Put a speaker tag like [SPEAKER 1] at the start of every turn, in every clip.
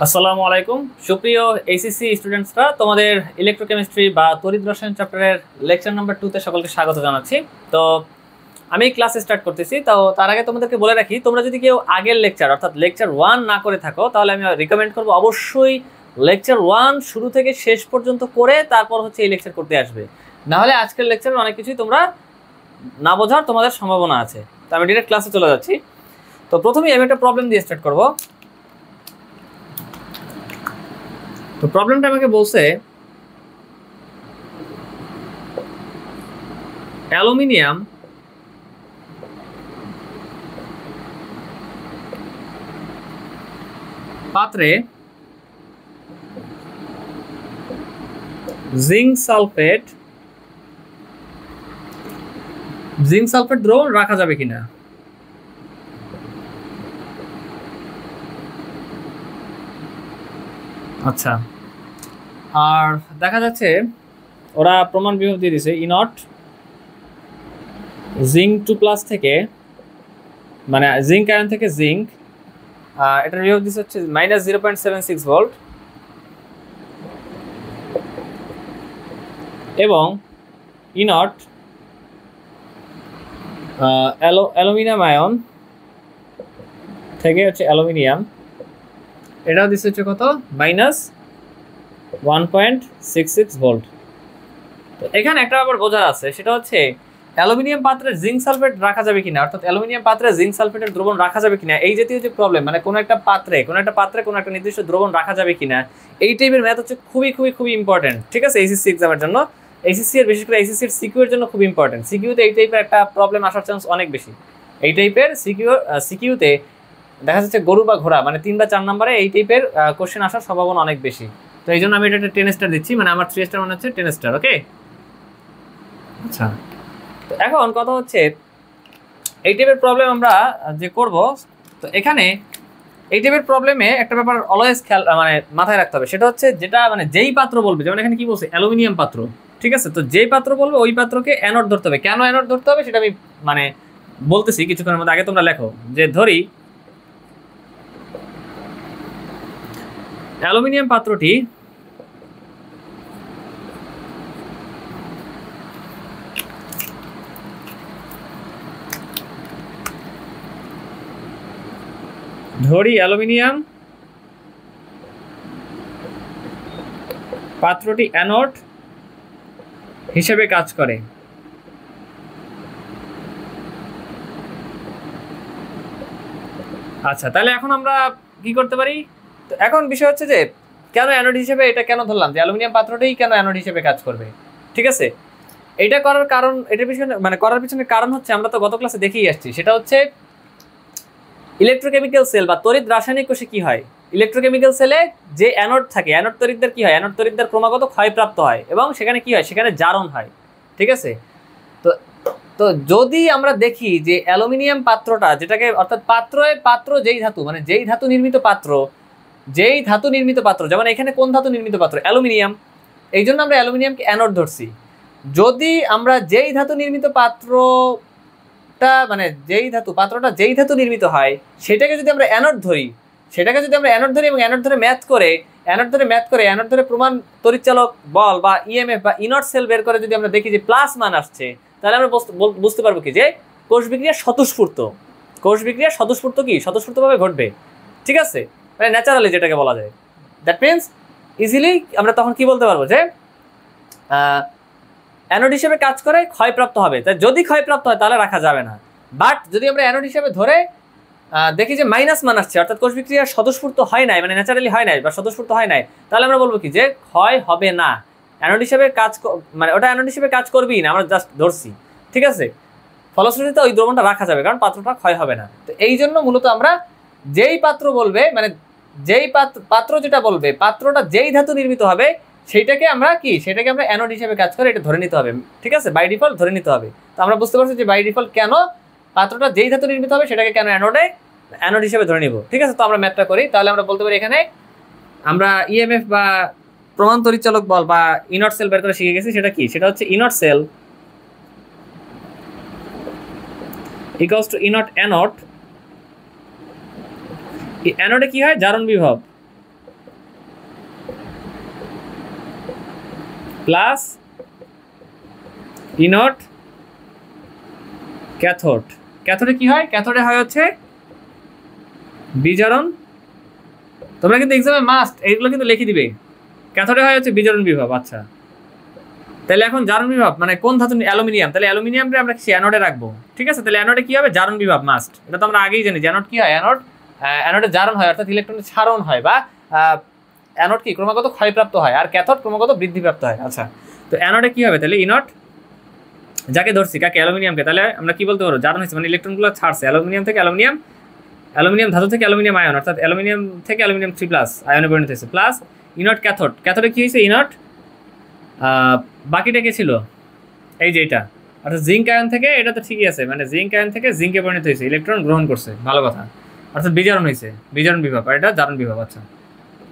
[SPEAKER 1] আসসালামু আলাইকুম সুপ্রিয় এইচএসসি স্টুডেন্টসরা, তোমাদের ইলেকট্রোকেমিস্ট্রি বা তড়িৎ রসায়ন চ্যাপ্টারের লেকচার নাম্বার 2 তে সকলকে স্বাগত জানাচ্ছি। তো আমি ক্লাস স্টার্ট করতেছি। তো তার আগে তোমাদেরকে বলে রাখি, তোমরা যদি কেউ আগের লেকচার অর্থাৎ লেকচার 1 না করে থাকো, তাহলে আমি রিকমেন্ড করবো অবশ্যই লেকচার 1 শুরু থেকে শেষ পর্যন্ত করে তারপর হচ্ছে এই লেকচার করতে আসবে। না হলে আজকের লেকচারে অনেক কিছুই তোমরা না বোঝার তোমাদের সম্ভাবনা আছে। তো আমি ডিরেক্ট ক্লাসে চলে যাচ্ছি। তো প্রথমেই আমি একটা প্রবলেম দিয়ে স্টার্ট করবো। তো প্রবলেমটা আমাকে বলছে অ্যালুমিনিয়াম পাত্রে জিঙ্ক সালফেট দ্রবণ রাখা যাবে কিনা। আচ্ছা, আর দেখা যাচ্ছে ওরা প্রমাণ বিভব দিয়ে দিছে ইনট জিঙ্ক 2+ থেকে, মানে জিঙ্ক আয়ন থেকে জিঙ্ক, এটার বিভব দিচ্ছে হচ্ছে -0.76 ভোল্ট এবং ইনট অ্যালুমিনিয়াম আয়ন থেকে হচ্ছে অ্যালুমিনিয়াম, এটাও দিচ্ছে হচ্ছে কত -1.66 ভোল্ট। তো এখানে একটা আবার বোঝার আছে, সেটা হচ্ছে অ্যালুমিনিয়াম পাত্রে জিঙ্ক সালফেট রাখা যাবে কিনা, অর্থাৎ অ্যালুমিনিয়াম পাত্রে জিঙ্ক সালফেটের দ্রবণ রাখা যাবে কিনা, এই জাতীয় যে প্রবলেম, মানে কোনো একটা পাত্রে কোনো একটা নির্দিষ্ট দ্রবণ রাখা যাবে কিনা, এই টাইপের ম্যাথ হচ্ছে খুবই ইম্পর্টেন্ট। ঠিক আছে, এইচএসসি এক্সামের জন্য, এইচএসসি এর বিশেষ করে এইচএসসি এর সিকিউ এর জন্য খুব ইম্পর্টেন্ট। সিকিউতে এই টাইপের একটা প্রবলেম আসার চান্স অনেক বেশি। এই টাইপের সিকিউতে দেখা যাচ্ছে গরু বা ঘোড়া, মানে 3 বা 4 নম্বরে এই টাইপের কোশ্চেন আসার সম্ভাবনা অনেক বেশি। তো এই জন্য আমি এটা একটা 10 স্টার দিচ্ছি, মানে আমার 3 স্টার মানে হচ্ছে 10 স্টার। ওকে, আচ্ছা, তো এখন কথা হচ্ছে এই টাইপের প্রবলেম আমরা যে করব, তো এখানে এই টাইপের প্রবলেমে একটা ব্যাপার অলওয়েজ খেয়াল মানে মাথায় রাখতে হবে, সেটা হচ্ছে যেটা মানে যেই পাত্র বলবে, যেমন এখানে কি বলছে অ্যালুমিনিয়াম পাত্র, ঠিক আছে, তো যেই পাত্র বলবে ওই পাত্রকে অ্যানোড ধরতে হবে। কেন অ্যানোড ধরতে হবে সেটা আমি মানে বলতেছি কিছুক্ষণের মধ্যে। আগে তোমরা লেখো যে ধরি অ্যালুমিনিয়াম পাত্রটি অ্যানোড হিসেবে কাজ করে। আচ্ছা, তাহলে এখন আমরা কি করতে পারি? তো এখন বিষয় হচ্ছে যে কেন অ্যানোড হিসেবে এটা কেন ধরলাম, যে অ্যালুমিনিয়াম পাত্রটাই কেন অ্যানোড হিসেবে কাজ করবে। ঠিক আছে, এটা করার কারণ, এটার পিছনে মানে করার পিছনে কারণ হচ্ছে আমরা তো গত ক্লাসে দেখেই আসছি, সেটা হচ্ছে ইলেকট্রোকেমিক্যাল সেল বা তড়িৎ রাসায়নিক কোষে কি হয়, ইলেকট্রোকেমিক্যাল সেলে যে অ্যানোড থাকে, অ্যানোড তড়িৎদ্বার কি হয়, অ্যানোড তড়িৎদ্বার ক্রমাগত ক্ষয়প্রাপ্ত হয় এবং সেখানে কি হয়, সেখানে জারণ হয়। ঠিক আছে, তো তো যদি আমরা দেখি যে অ্যালুমিনিয়াম পাত্রটা, যেটাকে অর্থাৎ পাত্র যেই ধাতু, মানে যেই ধাতু নির্মিত পাত্র, যেমন এখানে কোন ধাতু নির্মিত পাত্র, অ্যালুমিনিয়াম, এই জন্য আমরা অ্যালুমিনিয়ামকে অ্যানোড ধরছি। যদি আমরা যেই ধাতু নির্মিত পাত্রটা, মানে পাত্রটা যেই ধাতু নির্মিত হয় সেটাকে যদি আমরা অ্যানোড ধরি, এবং অ্যানোড ধরে ম্যাথ করে অ্যানোড ধরে প্রমাণ তড়িৎচালক বল বা ইএমএফ বা ইনট সেল বের করে যদি আমরা দেখি যে প্লাস মান আসছে, তাহলে আমরা বুঝতে পারবো কি যে কোষ বিক্রিয়া স্বতঃস্ফূর্তভাবে ঘটবে। ঠিক আছে, মানে ন্যাচারালি যেটাকে বলা যায়। দ্যাট মিনস ইজিলি আমরা তখন কি বলতে পারবো যে অ্যানোড হিসেবে কাজ করে, ক্ষয়প্রাপ্ত হবে। তাই যদি ক্ষয়প্রাপ্ত হয় তাহলে রাখা যাবে না। বাট যদি আমরা অ্যানোড হিসেবে ধরে দেখি যে মাইনাস মান আসছে, অর্থাৎ কোষ বিক্রিয়া স্বতঃস্ফূর্ত হয় নাই, মানে ন্যাচারালি হয় নাই বা স্বতঃস্ফূর্ত হয় নাই, তাহলে আমরা বলবো কি যে ক্ষয় হবে না, অ্যানোড হিসেবে কাজ, মানে ওটা অ্যানোড হিসেবে কাজ করবেই না, আমরা জাস্ট ধরছি। ঠিক আছে, ফলশ্রুতিতে ওই দ্রবণটা রাখা যাবে, কারণ পাত্রটা ক্ষয় হবে না। তো এই জন্য মূলত আমরা যেই পাত্র বলবে, মানে যেই পাত্র যেটা বলবে, পাত্রটা যেই ধাতু নির্মিত হবে সেটাকে আমরা অ্যানোড হিসেবে কাজ করে এটা ধরে নিতে হবে। ঠিক আছে, বাই ডিফল্ট ধরে নিতে হবে। তো আমরা বুঝতে পারছি যে বাই ডিফল্ট কেন পাত্রটা যেই ধাতু নির্মিত হবে সেটাকে কেন অ্যানোড হিসেবে ধরে নিব। ঠিক আছে, তো আমরা ম্যাথটা করি, তাহলে আমরা বলতে পারি এখানে আমরা ইএমএফ বা প্রমাণ তড়িৎচালক বল বা ইনট সেল বের করে শিখে গেছি। সেটা কি, সেটা হচ্ছে E naught cell equals to anode. অ্যানোডে কি হয়, জারণ বিভব প্লাস ইনট ক্যাথোড। ক্যাথোডে কি হয়? ক্যাথোডে হয় হচ্ছে বিজারণ। তোমরা কিন্তু এক্সামে মাস্ট এইগুলো কিন্তু লিখে দিবে। ক্যাথোডে হয় হচ্ছে বিজারণ বিভব। আচ্ছা, তাহলে এখন জারণ বিভব মানে কোন ধাতু? অ্যালুমিনিয়াম। তাহলে অ্যালুমিনিয়ামটা আমরা কি অ্যানোডে রাখবো, ঠিক আছে? তাহলে অ্যানোডে কি হবে? জারণ বিভব মাস্ট। এটা তো আমরা আগেই জানি। অ্যানোড কি হয়? অ্যানোডে জারণ হয়, অর্থাৎ ইলেকট্রনের ছাড়ন হয়, বা অ্যানোড কি ক্রমাগত ক্ষয়প্রাপ্ত হয়, আর ক্যাথোড ক্রমাগত বৃদ্ধিপ্রাপ্ত হয়। আচ্ছা, তো অ্যানোডে কি হবে? তাহলে ইনট, যাকে ধরছি কাকে? অ্যালুমিনিয়ামকে। তাহলে আমরা কি বলতে পারবো? জারণ হয়েছে মানে ইলেকট্রনগুলো ছাড়ছে অ্যালুমিনিয়াম থেকে অ্যালুমিনিয়াম, অ্যালুমিনিয়াম ধাতু থেকে অ্যালুমিনিয়াম আয়ন, অর্থাৎ অ্যালুমিনিয়াম থেকে অ্যালুমিনিয়াম 3+ আয়নে পরিণত হয়েছে। Plus E naught cathode. ক্যাথোডে কি হয়েছে? ইনট, বাকিটা কে ছিল? এই যে এটা, অর্থাৎ জিঙ্ক আয়ন থেকে, এটা তো ঠিকই আছে, মানে জিঙ্ক আয়ন থেকে জিঙ্কে পরিণত হয়েছে, ইলেকট্রন গ্রহণ করছে, ভালো কথা, অর্থাৎ বিজারণ হয়েছে, বিজারণ বিভব, আর এটা জারণ বিভব। আচ্ছা,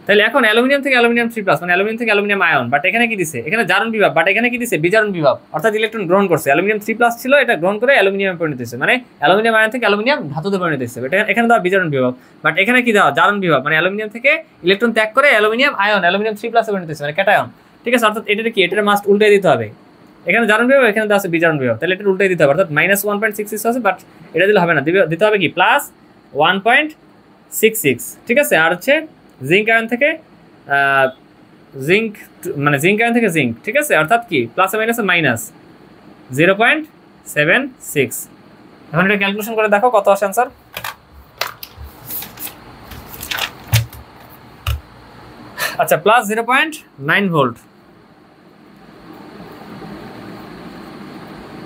[SPEAKER 1] তাহলে এখন অ্যালুমিনিয়াম থেকে অ্যালুমিনিয়াম 3+, মানে অ্যালুমিনিয়াম থেকে অ্যালুমিনিয়াম আয়ন, বাট এখানে কি দিছে? এখানে জারণ বিভব, বাট এখানে কি দিছে? বিজারণ বিভব, অর্থাৎ ইলেকট্রন গ্রহণ করছে। অ্যালুমিনিয়াম 3+ ছিল, এটা গ্রহণ করে অ্যালুমিনিয়াম পরিণত হয়েছে, মানে অ্যালুমিনিয়াম আয়ন থেকে অ্যালুমিনিয়াম ধাতুতে পরিণত হয়েছে। এখানে দেওয়া বিজারণ বিভব, বাট এখানে কি দেওয়া? জারণ বিভব, মানে অ্যালুমিনিয়াম থেকে ইলেকট্রন ত্যাগ করে অ্যালুমিনিয়াম আয়ন, অ্যালুমিনিয়াম 3+ পরিণত হয়েছে, মানে ক্যাটায়ন, ঠিক আছে? অর্থাৎ এটা কি? এটা মাস্ট উল্টে দিতে হবে। এখানে জারণ বিভব, এখানে দেওয়া আছে বিজারণ বিভব, তাহলে এটা উল্টাই দিতে হবে, অর্থাৎ -1.66 আছে, বাট এটা দিলে হবে না, দিতে হবে কি? +1.66, ঠিক আছে? আর হচ্ছে জিঙ্ক আয়ন থেকে জিঙ্ক, মানে জিঙ্ক আয়ন থেকে জিঙ্ক, ঠিক আছে? অর্থাৎ কি? প্লাসে মাইনাসে -0.76। এখন এটা ক্যালকুলেশন করে দেখো কত আসে আনসার। আচ্ছা, +0.9 ভোল্ট,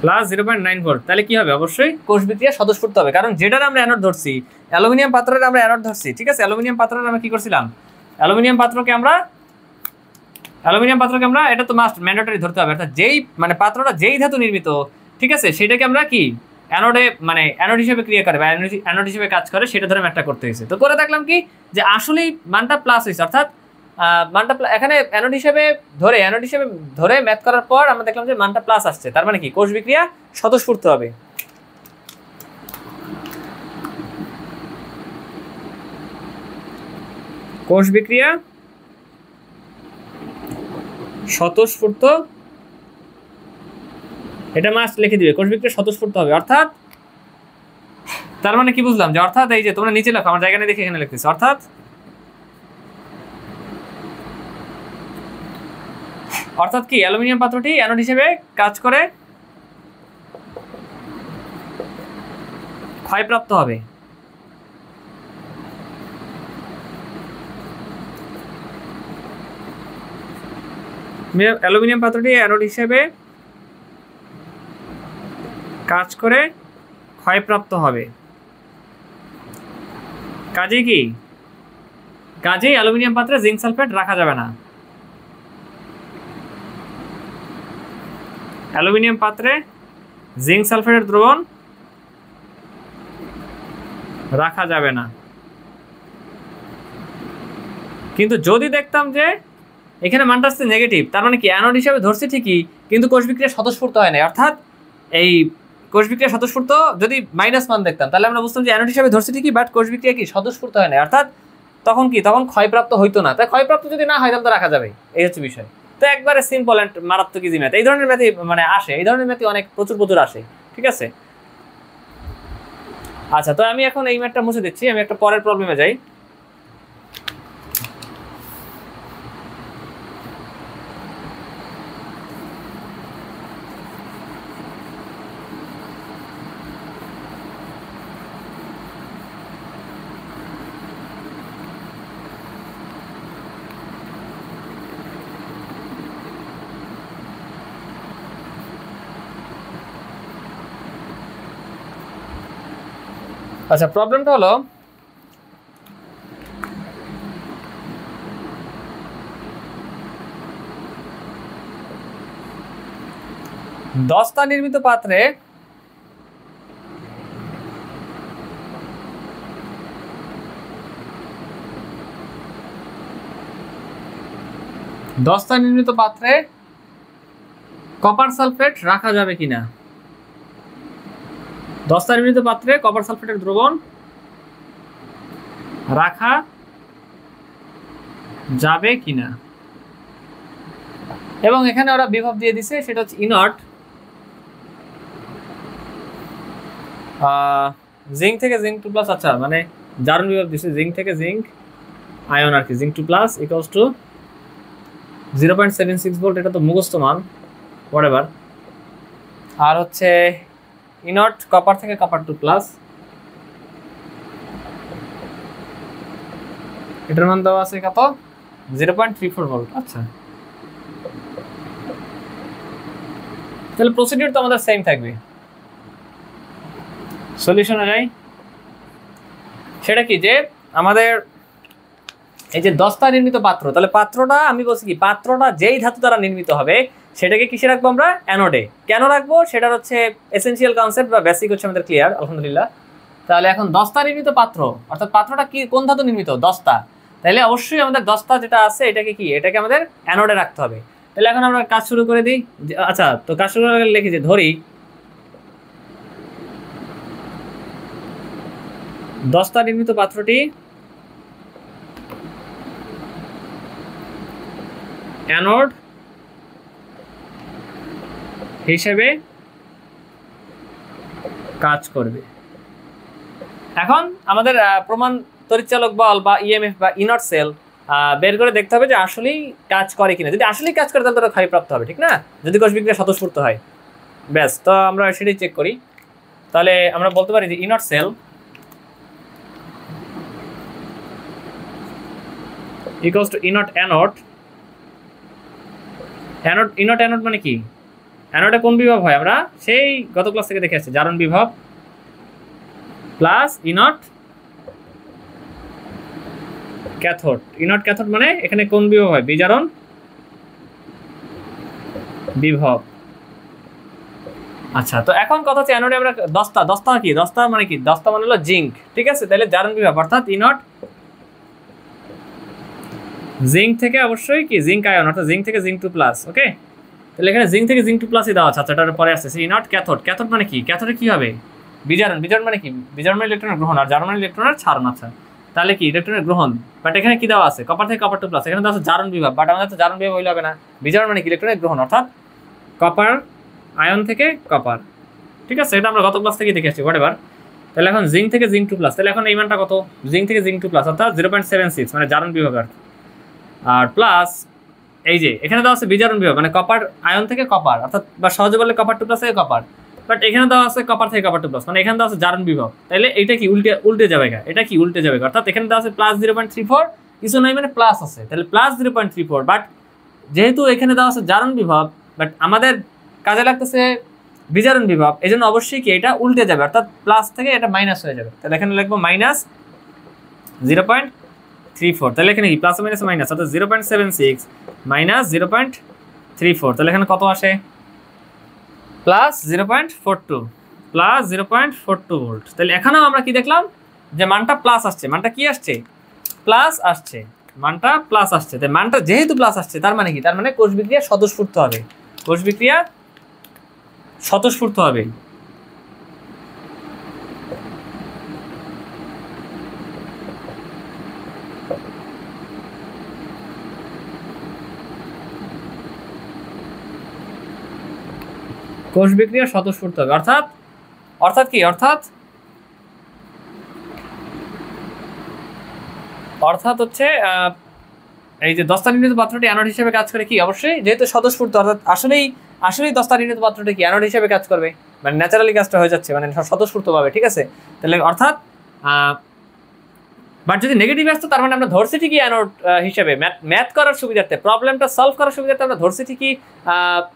[SPEAKER 1] +0.9 ভোল্ট। তাহলে কি হবে? অবশ্যই কোষ বিক্রিয়া স্বতঃস্ফূর্ত হবে, কারণ যেটার আমরা অ্যানোড ধরছি, অ্যালুমিনিয়াম পাত্রের আমরা অ্যানোড ধরছি, ঠিক আছে? অ্যালুমিনিয়াম পাত্রের আমরা কি করছিলাম? অ্যালুমিনিয়াম পাত্রকে আমরা এটা তো মাস্ট ম্যান্ডেটরি ধরতে হবে, অর্থাৎ যেই মানে পাত্রটা যেই ধাতু নির্মিত, ঠিক আছে, সেটাকে আমরা কি অ্যানোডে, মানে অ্যানোড হিসেবে ক্রিয়া করে বা অ্যানোড হিসেবে কাজ করে, সেটা ধরে ম্যাথটা করতে হয়েছে। তো করে দেখলাম কি, যে আসলেই মানটা প্লাস হয়েছে, অর্থাৎ মানটা এখানে অ্যানোড হিসেবে ধরে ম্যাথ করার পর আমরা দেখলাম যে মানটা প্লাস আসছে, তার মানে কি? কোষ বিক্রিয়া স্বতঃস্ফূর্ত হবে। কোষ বিক্রিয়া স্বতঃস্ফূর্ত, এটা মাস্ট লিখে দিবে, কোষ বিক্রিয়া স্বতঃস্ফূর্ত হবে। অর্থাৎ তার মানে কি বুঝলাম? যে অর্থাৎ এই যে তোমরা নিচে লেখো, আমার জায়গা নিয়ে দেখে এখানে লিখতেছি, অর্থাৎ কি? অ্যালুমিনিয়াম পাত্রটি অ্যানোড হিসেবে কাজ করে ক্ষয়প্রাপ্ত হবে। অ্যালুমিনিয়াম পাত্রটি অ্যানোড হিসেবে কাজ করে ক্ষয়প্রাপ্ত হবে। কাজেই কি? কাজেই অ্যালুমিনিয়াম পাত্রে জিঙ্ক সালফেট রাখা যাবে না। অ্যালুমিনিয়াম পাত্রে জিঙ্ক সালফেটের দ্রবণ রাখা যাবে না। কিন্তু যদি দেখতাম যে এখানে মানটা আসছে নেগেটিভ, তার মানে কি? অ্যানোড হিসেবে ধরছি ঠিকই, কিন্তু কোষ বিক্রিয়া স্বতঃস্ফূর্ত হয় না, অর্থাৎ এই কোষ বিক্রিয়া স্বতঃস্ফূর্ত যদি মাইনাস মান দেখতাম, তাহলে আমরা বুঝতাম যে অ্যানোড হিসেবে ধরছি ঠিকই, বাট কোষ বিক্রিয়া কি স্বতঃস্ফূর্ত হয় না, অর্থাৎ তখন কি? তখন ক্ষয়প্রাপ্ত হইতো না। তাই ক্ষয়প্রাপ্ত যদি না হয় তাহলে তো রাখা যাবে, এই হচ্ছে বিষয়। তো একবারে সিম্পল অ্যান্ড মারাত্মক ইজি ম্যাথ। এই ধরনের ম্যাথই মানে আসে, এই ধরনের ম্যাথই অনেক প্রচুর আসে, ঠিক আছে? আচ্ছা, তো আমি এখন এই ম্যাথটা মুছে দিচ্ছি, আমি একটা পরের প্রবলেমে যাই। আচ্ছা, প্রবলেমটা হলো দস্তা নির্মিত পাত্রে কপার সালফেট রাখা যাবে কিনা? দস্তা নির্মিত পাত্রে কপার সালফেটের দ্রবণ রাখা যাবে কিনা? এবং এখানে ওরা বিভব দিয়ে দিছে, সেটা হচ্ছে ইনট জিঙ্ক থেকে জিঙ্ক 2 প্লাস। আচ্ছা, মানে জারণ বিভব দিছে জিঙ্ক থেকে জিঙ্ক আয়ন আর কি, zinc 2 plus equals to 0.76 volt. এটা তো মুখস্থ মান, হোয়াটএভার। আর হচ্ছে ইনট কপার থেকে কপার 2 প্লাস, এটার মান দেওয়া আছে কত, 0.34 ভোল্ট। আচ্ছা, তাহলে প্রসিডিউর তো আমাদের সেম থাকবে। সলিউশনে যাই, সেটা কি যে আমাদের এই যে দস্তা নির্মিত পাত্র, তাহলে পাত্রটা আমি বলছি কি, পাত্রটা যেই ধাতু দ্বারা নির্মিত হবে সেটাকে কিসে রাখবো আমরা, অ্যানোডে। কেন রাখবো সেটা হচ্ছে এসেনশিয়াল কনসেপ্ট বা বেসিক হচ্ছে আমাদের ক্লিয়ার, আলহামদুলিল্লাহ। তাহলে এখন দস্তা নির্মিত পাত্র, অর্থাৎ পাত্রটা কি কোন ধাতু নির্মিত, দস্তা, তাহলে অবশ্যই আমাদের দস্তা যেটা আছে এটাকে কি, এটাকে আমাদের অ্যানোডে রাখতে হবে। তাহলে এখন আমরা কাজ শুরু করে দিই। আচ্ছা, তো কাজ শুরু করে লিখি যে ধরি দস্তা নির্মিত পাত্রটি অ্যানোড হিসেবে কাজ করবে। এখন আমাদের প্রমাণ তড়িৎচালক বল বা ইএমএফ বা ইনট সেল বের করে দেখতে হবে যে আসলেই কাজ করে কিনা। যদি আসলেই কাজ করে তাহলে তারা ক্ষয়প্রাপ্ত হবে, ঠিক না, যদি কোষ বিক্রিয়া স্বতঃস্ফূর্ত হয়। ব্যাস, তো আমরা সেটাই চেক করি। তাহলে আমরা বলতে পারি যে E naught cell equals to E naught anode. ইনট anode মানে কি, অ্যানোডে কোন বিভব হয় আমরা সেই গত ক্লাস থেকে দেখে আসছি, জারণ বিভব প্লাস ইনট ক্যাথোড। ইনট ক্যাথোড মানে এখানে কোন বিভব হয়, বিজারণ বিভব। আচ্ছা, তো এখন কথা হচ্ছে অ্যানোডে আমরা দস্তা কি, দস্তা মানে কি, দস্তা মানে হলো জিঙ্ক, ঠিক আছে। তাহলে জারণ বিভব অর্থাৎ ইনট জিঙ্ক থেকে অবশ্যই কি জিঙ্ক আয়ন, অর্থাৎ জিঙ্ক থেকে জিঙ্ক 2 প্লাস। ওকে, তাহলে এখানে জিঙ্ক থেকে জিঙ্ক 2 প্লাসই দেওয়া আছে। আচ্ছা, এটার পরে আসছে ইনট ক্যাথোড। ক্যাথোড মানে কি, ক্যাথোডে কি হবে, বিজারণ। বিজারণ মানে কি, বিজারণ মানে ইলেকট্রনের গ্রহণ, আর জারণ মানে ইলেকট্রনের ছাড়ন। আচ্ছা, তাহলে কি ইলেকট্রনের গ্রহণ, বাট এখানে কি দেওয়া আছে, কপার থেকে কপার 2 প্লাস। এখানে দেওয়া আছে জারণ বিভব, বাট আমাদের তো জারণ বিভব হইলে হবে না। বিজারণ মানে কি ইলেকট্রনের গ্রহণ, অর্থাৎ কপার আয়ন থেকে কপার, ঠিক আছে। এটা আমরা গত ক্লাস থেকে দেখে আসছি, হোয়াটএভার। তাহলে এখন জিঙ্ক থেকে জিঙ্ক 2 প্লাস, তাহলে এখন এই মানটা কত, জিঙ্ক থেকে জিঙ্ক 2 প্লাস অর্থাৎ 0.76, মানে জারণ বিভব। আর প্লাস এই যে এখানে দেওয়া আছে বিজারণ বিভব, মানে কপার আয়ন থেকে কপার, অর্থাৎ বা সহজে বললে কপার 2 প্লাস থেকে কপার, বাট এখানে দেওয়া আছে কপার থেকে কপার 2 প্লাস, মানে এখানে দেওয়া আছে জারণ বিভব। তাহলে এটা কি উল্টে যাবে, এটা কি উল্টে যাবে, অর্থাৎ এখানে দেওয়া আছে প্লাস 0.34, কিছু নাই মানে প্লাস আছে, তাহলে প্লাস 0.34। বাট যেহেতু এখানে দেওয়া আছে জারণ বিভব, বাট আমাদের কাজে লাগতেছে বিজারণ বিভব, এই জন্য অবশ্যই কি এটা উল্টে যাবে, অর্থাৎ প্লাস থেকে এটা মাইনাস হয়ে যাবে। তাহলে এখানে লিখবো মাইনাস 0.34। তাহলে এখানে কি প্লাস মাইনাস মাইনাস, অর্থাৎ 0.76 মাইনাস 0.34। তাহলে এখানে কত আসে, প্লাস 0.42 প্লাস 0.42 ভোল্ট। তাহলে এখানেও আমরা কি দেখলাম যে মানটা প্লাস আসছে, মানটা কি আসছে, প্লাস আসছে, মানটা প্লাস আসছে। তাই মানটা যেহেতু প্লাস আসছে তার মানে কি, তার মানে কোষ বিক্রিয়া স্বতঃস্ফূর্ত হবে, কোষ বিক্রিয়া স্বতঃস্ফূর্ত হবে। কোষ বিক্রিয়া স্বতঃস্ফূর্ত হবে, অর্থাৎ কি, অর্থাৎ হচ্ছে এই যে দস্তা নির্মিত পাত্রটি অ্যানোড হিসেবে কাজ করে কি, অবশ্যই যেহেতু স্বতঃস্ফূর্ত, অর্থাৎ আসলেই দস্তা নির্মিত পাত্রটি কি অ্যানোড হিসেবে কাজ করবে, মানে ন্যাচারালি কাজটা হয়ে যাচ্ছে, মানে স্বতঃস্ফূর্তভাবে, ঠিক আছে। তাহলে অর্থাৎ বাট যদি নেগেটিভ আসতো তার মানে আমরা ধরছি ঠিকই অ্যানোড হিসেবে, ম্যাথ করার সুবিধার্থে, প্রবলেমটা সলভ করার সুবিধার্থে আমরা ধরছি ঠিকই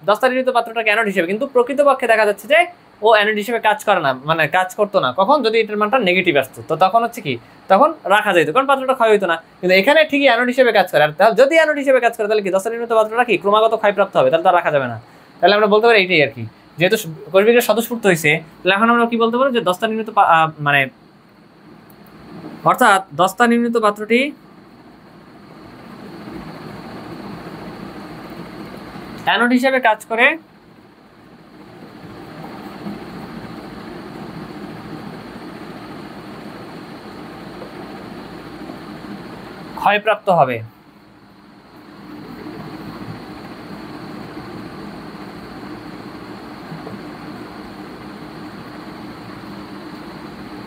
[SPEAKER 1] দস্তা নির্মিত পাত্রটাকে অ্যানোড হিসেবে, কিন্তু প্রকৃতপক্ষে দেখা যাচ্ছে যে ও অ্যানোড হিসেবে কাজ করে না, মানে কাজ করতো না। কখন, যদি এটার মানটা নেগেটিভ আসতো, তো তখন হচ্ছে কি, তখন রাখা যেত, কারণ পাত্রটা ক্ষয় হইতো না। কিন্তু এখানে ঠিকই অ্যানোড হিসেবে কাজ করে, আর যদি অ্যানোড হিসেবে কাজ করে তাহলে কি দস্তা নির্মিত পাত্রটা কি ক্রমাগত ক্ষয়প্রাপ্ত হবে, তাহলে তা রাখা যাবে না। তাহলে আমরা বলতে পারি এইটাই আর কি, যেহেতু কোষ বিক্রিয়া স্বতঃস্ফূর্ত হয়েছে, তাহলে এখন আমরা কি বলতে পারি যে দস্তা নির্মিত মানে অর্থাৎ দস্তা নির্মিত পাত্রটি অ্যানোড হিসেবে কাজ করে ক্ষয়প্রাপ্ত হবে।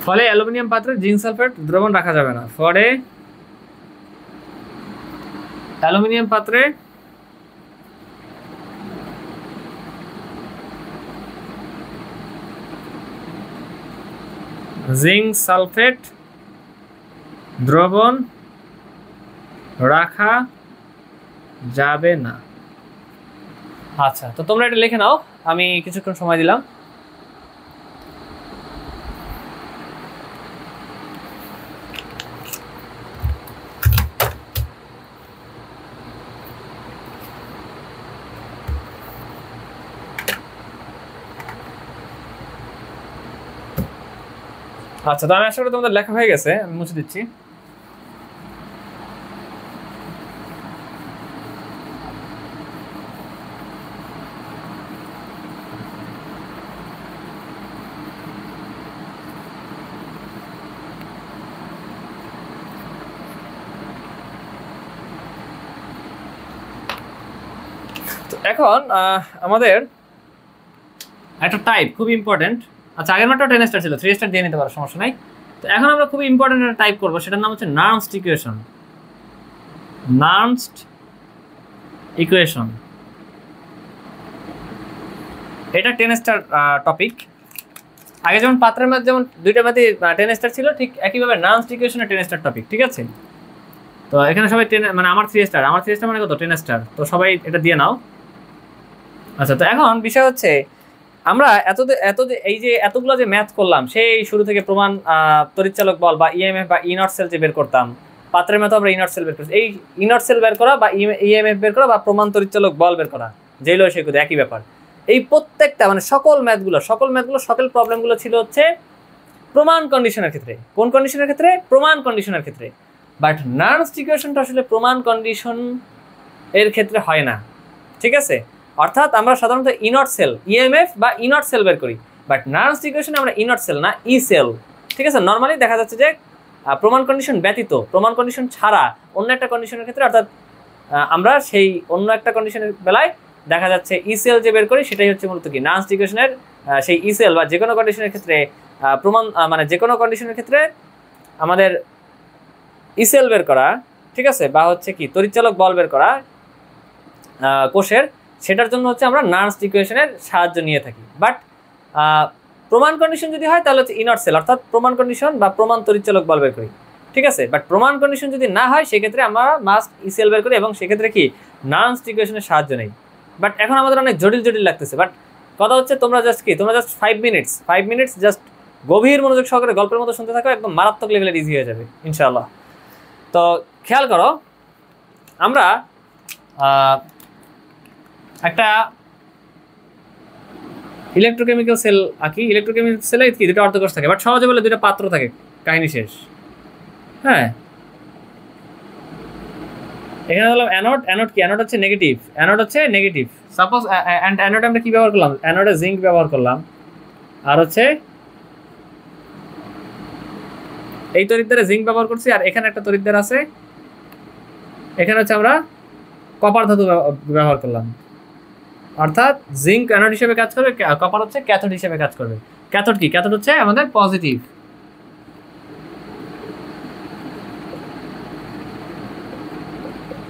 [SPEAKER 1] ফলে অ্যালুমিনিয়াম পাত্রে জিঙ্ক সালফেট দ্রবণ রাখা যাবে না। ফলে অ্যালুমিনিয়াম পাত্রে জিঙ্ক সালফেট দ্রবণ রাখা যাবে না। আচ্ছা, তো তোমরা এটা লিখে নাও, আমি কিছুক্ষণ সময় দিলাম। আচ্ছা, তো আমি আশা করি তোমাদের লেখা হয়ে গেছে, আমি মুছে দিচ্ছি। তো এখন আমাদের একটা টাইপ খুব ইম্পর্টেন্ট। আচ্ছা, আগের মাত্র 10 স্টার ছিল, 3 স্টার দিয়ে নিতে পারো, সমস্যা নাই। তো এখন আমরা খুব ইম্পর্টেন্ট একটা টাইপ করবো, সেটার নাম হচ্ছে নার্নস্ট ইকুয়েশন। নার্নস্ট ইকুয়েশন, এটা 10 স্টার টপিক। আগে যেমন পাত্রের ম্যাথ যেমন দুইটা ম্যাথই 10 স্টার ছিল, ঠিক একইভাবে নার্নস্ট ইকুয়েশন 10 স্টার টপিক, ঠিক আছে? তো এখানে সবাই 10, মানে আমার 3 স্টার, আমার 3 স্টার মানে কত? 10 স্টার। তো সবাই এটা দিয়ে নাও। আচ্ছা, তো এখন বিষয় হচ্ছে আমরা এই যে এতগুলো যে ম্যাথ করলাম, সেই শুরু থেকে প্রমাণ, তড়িৎচালক বল বা ইএমএফ বা ইনট সেল যে বের করতাম, পাত্রের ম্যাথ আমরা ইনট সেল বের করছি। এই ইনট সেল বের করা বা ইএমএফ বের করা বা প্রমাণ তড়িৎচালক বল বের করা, যেগুলো সেগুলো একই ব্যাপার। এই প্রত্যেকটা মানে সকল ম্যাথগুলো সকল প্রবলেমগুলো ছিল হচ্ছে প্রমাণ কন্ডিশনের ক্ষেত্রে। কোন কন্ডিশনের ক্ষেত্রে? প্রমাণ কন্ডিশনের ক্ষেত্রে। বাট নার্নস্ট ইকুয়েশনটা আসলে প্রমাণ কন্ডিশন এর ক্ষেত্রে হয় না, ঠিক আছে? অর্থাৎ আমরা সাধারণত ইনট সেল, ইএমএফ বা ইনট সেল বের করি, বাট নার্নস্ট ইকুয়েশনে আমরা ইনট সেল না, ই সেল, ঠিক আছে? নর্মালি দেখা যাচ্ছে যে প্রমাণ কন্ডিশন ব্যতীত, প্রমাণ কন্ডিশন ছাড়া অন্য একটা কন্ডিশনের ক্ষেত্রে, অর্থাৎ আমরা সেই অন্য একটা কন্ডিশনের বেলায় দেখা যাচ্ছে ই সেল যে বের করি, সেটাই হচ্ছে মূলত কি নার্নস্ট ইকুয়েশনের সেই ই সেল, বা যে কোনো কন্ডিশনের ক্ষেত্রে প্রমাণ, মানে যে কোনো কন্ডিশনের ক্ষেত্রে আমাদের ই সেল বের করা, ঠিক আছে, বা হচ্ছে কি তড়িৎচালক বল বের করা কোষের, সেটার জন্য হচ্ছে আমরা নার্নস্ট ইকুয়েশনের সাহায্য নিয়ে থাকি। বাট প্রমাণ কন্ডিশন যদি হয় তাহলে হচ্ছে ইনট সেল, অর্থাৎ প্রমাণ কন্ডিশন বা প্রমাণ তড়িৎচালক বল বের করি, ঠিক আছে? বাট প্রমাণ কন্ডিশন যদি না হয় সেক্ষেত্রে আমরা মাস্ট ই সেল বের করি, এবং সেক্ষেত্রে কি নার্নস্ট ইকুয়েশনের সাহায্য নেই। বাট এখন আমাদের অনেক জটিল লাগতেছে। বাট কথা হচ্ছে তোমরা জাস্ট 5 মিনিটস জাস্ট গভীর মনোযোগ সহকারে গল্পের মতো শুনতে থাকো, একদম মারাত্মক লেভেলের ইজি হয়ে যাবে ইনশাআল্লাহ। তো খেয়াল করো, আমরা একটা ইলেকট্রোকেমিক্যাল সেল আঁকি। ইলেকট্রোকেমিক্যাল সেলে কি দুটো অর্ধকোষ থাকে, বাট সহজে বলে দুটো পাত্র থাকে, কাহিনী শেষ। হ্যাঁ, এখানে বললাম অ্যানোড কি? অ্যানোড হচ্ছে নেগেটিভ। সাপোজ অ্যানোড আমরা কি ব্যবহার করলাম? অ্যানোডে জিঙ্ক ব্যবহার করলাম। আর হচ্ছে এই তড়িৎদ্বারে জিঙ্ক ব্যবহার করছি, আর এখানে একটা তড়িৎদ্বার আছে, এখানে হচ্ছে আমরা কপার ধাতু ব্যবহার করলাম। অর্থাৎ জিঙ্ক অ্যানোড হিসেবে কাজ করবে, কপার হচ্ছে ক্যাথোড হিসেবে কাজ করবে। ক্যাথোড কি? ক্যাথোড হচ্ছে আমাদের পজিটিভ।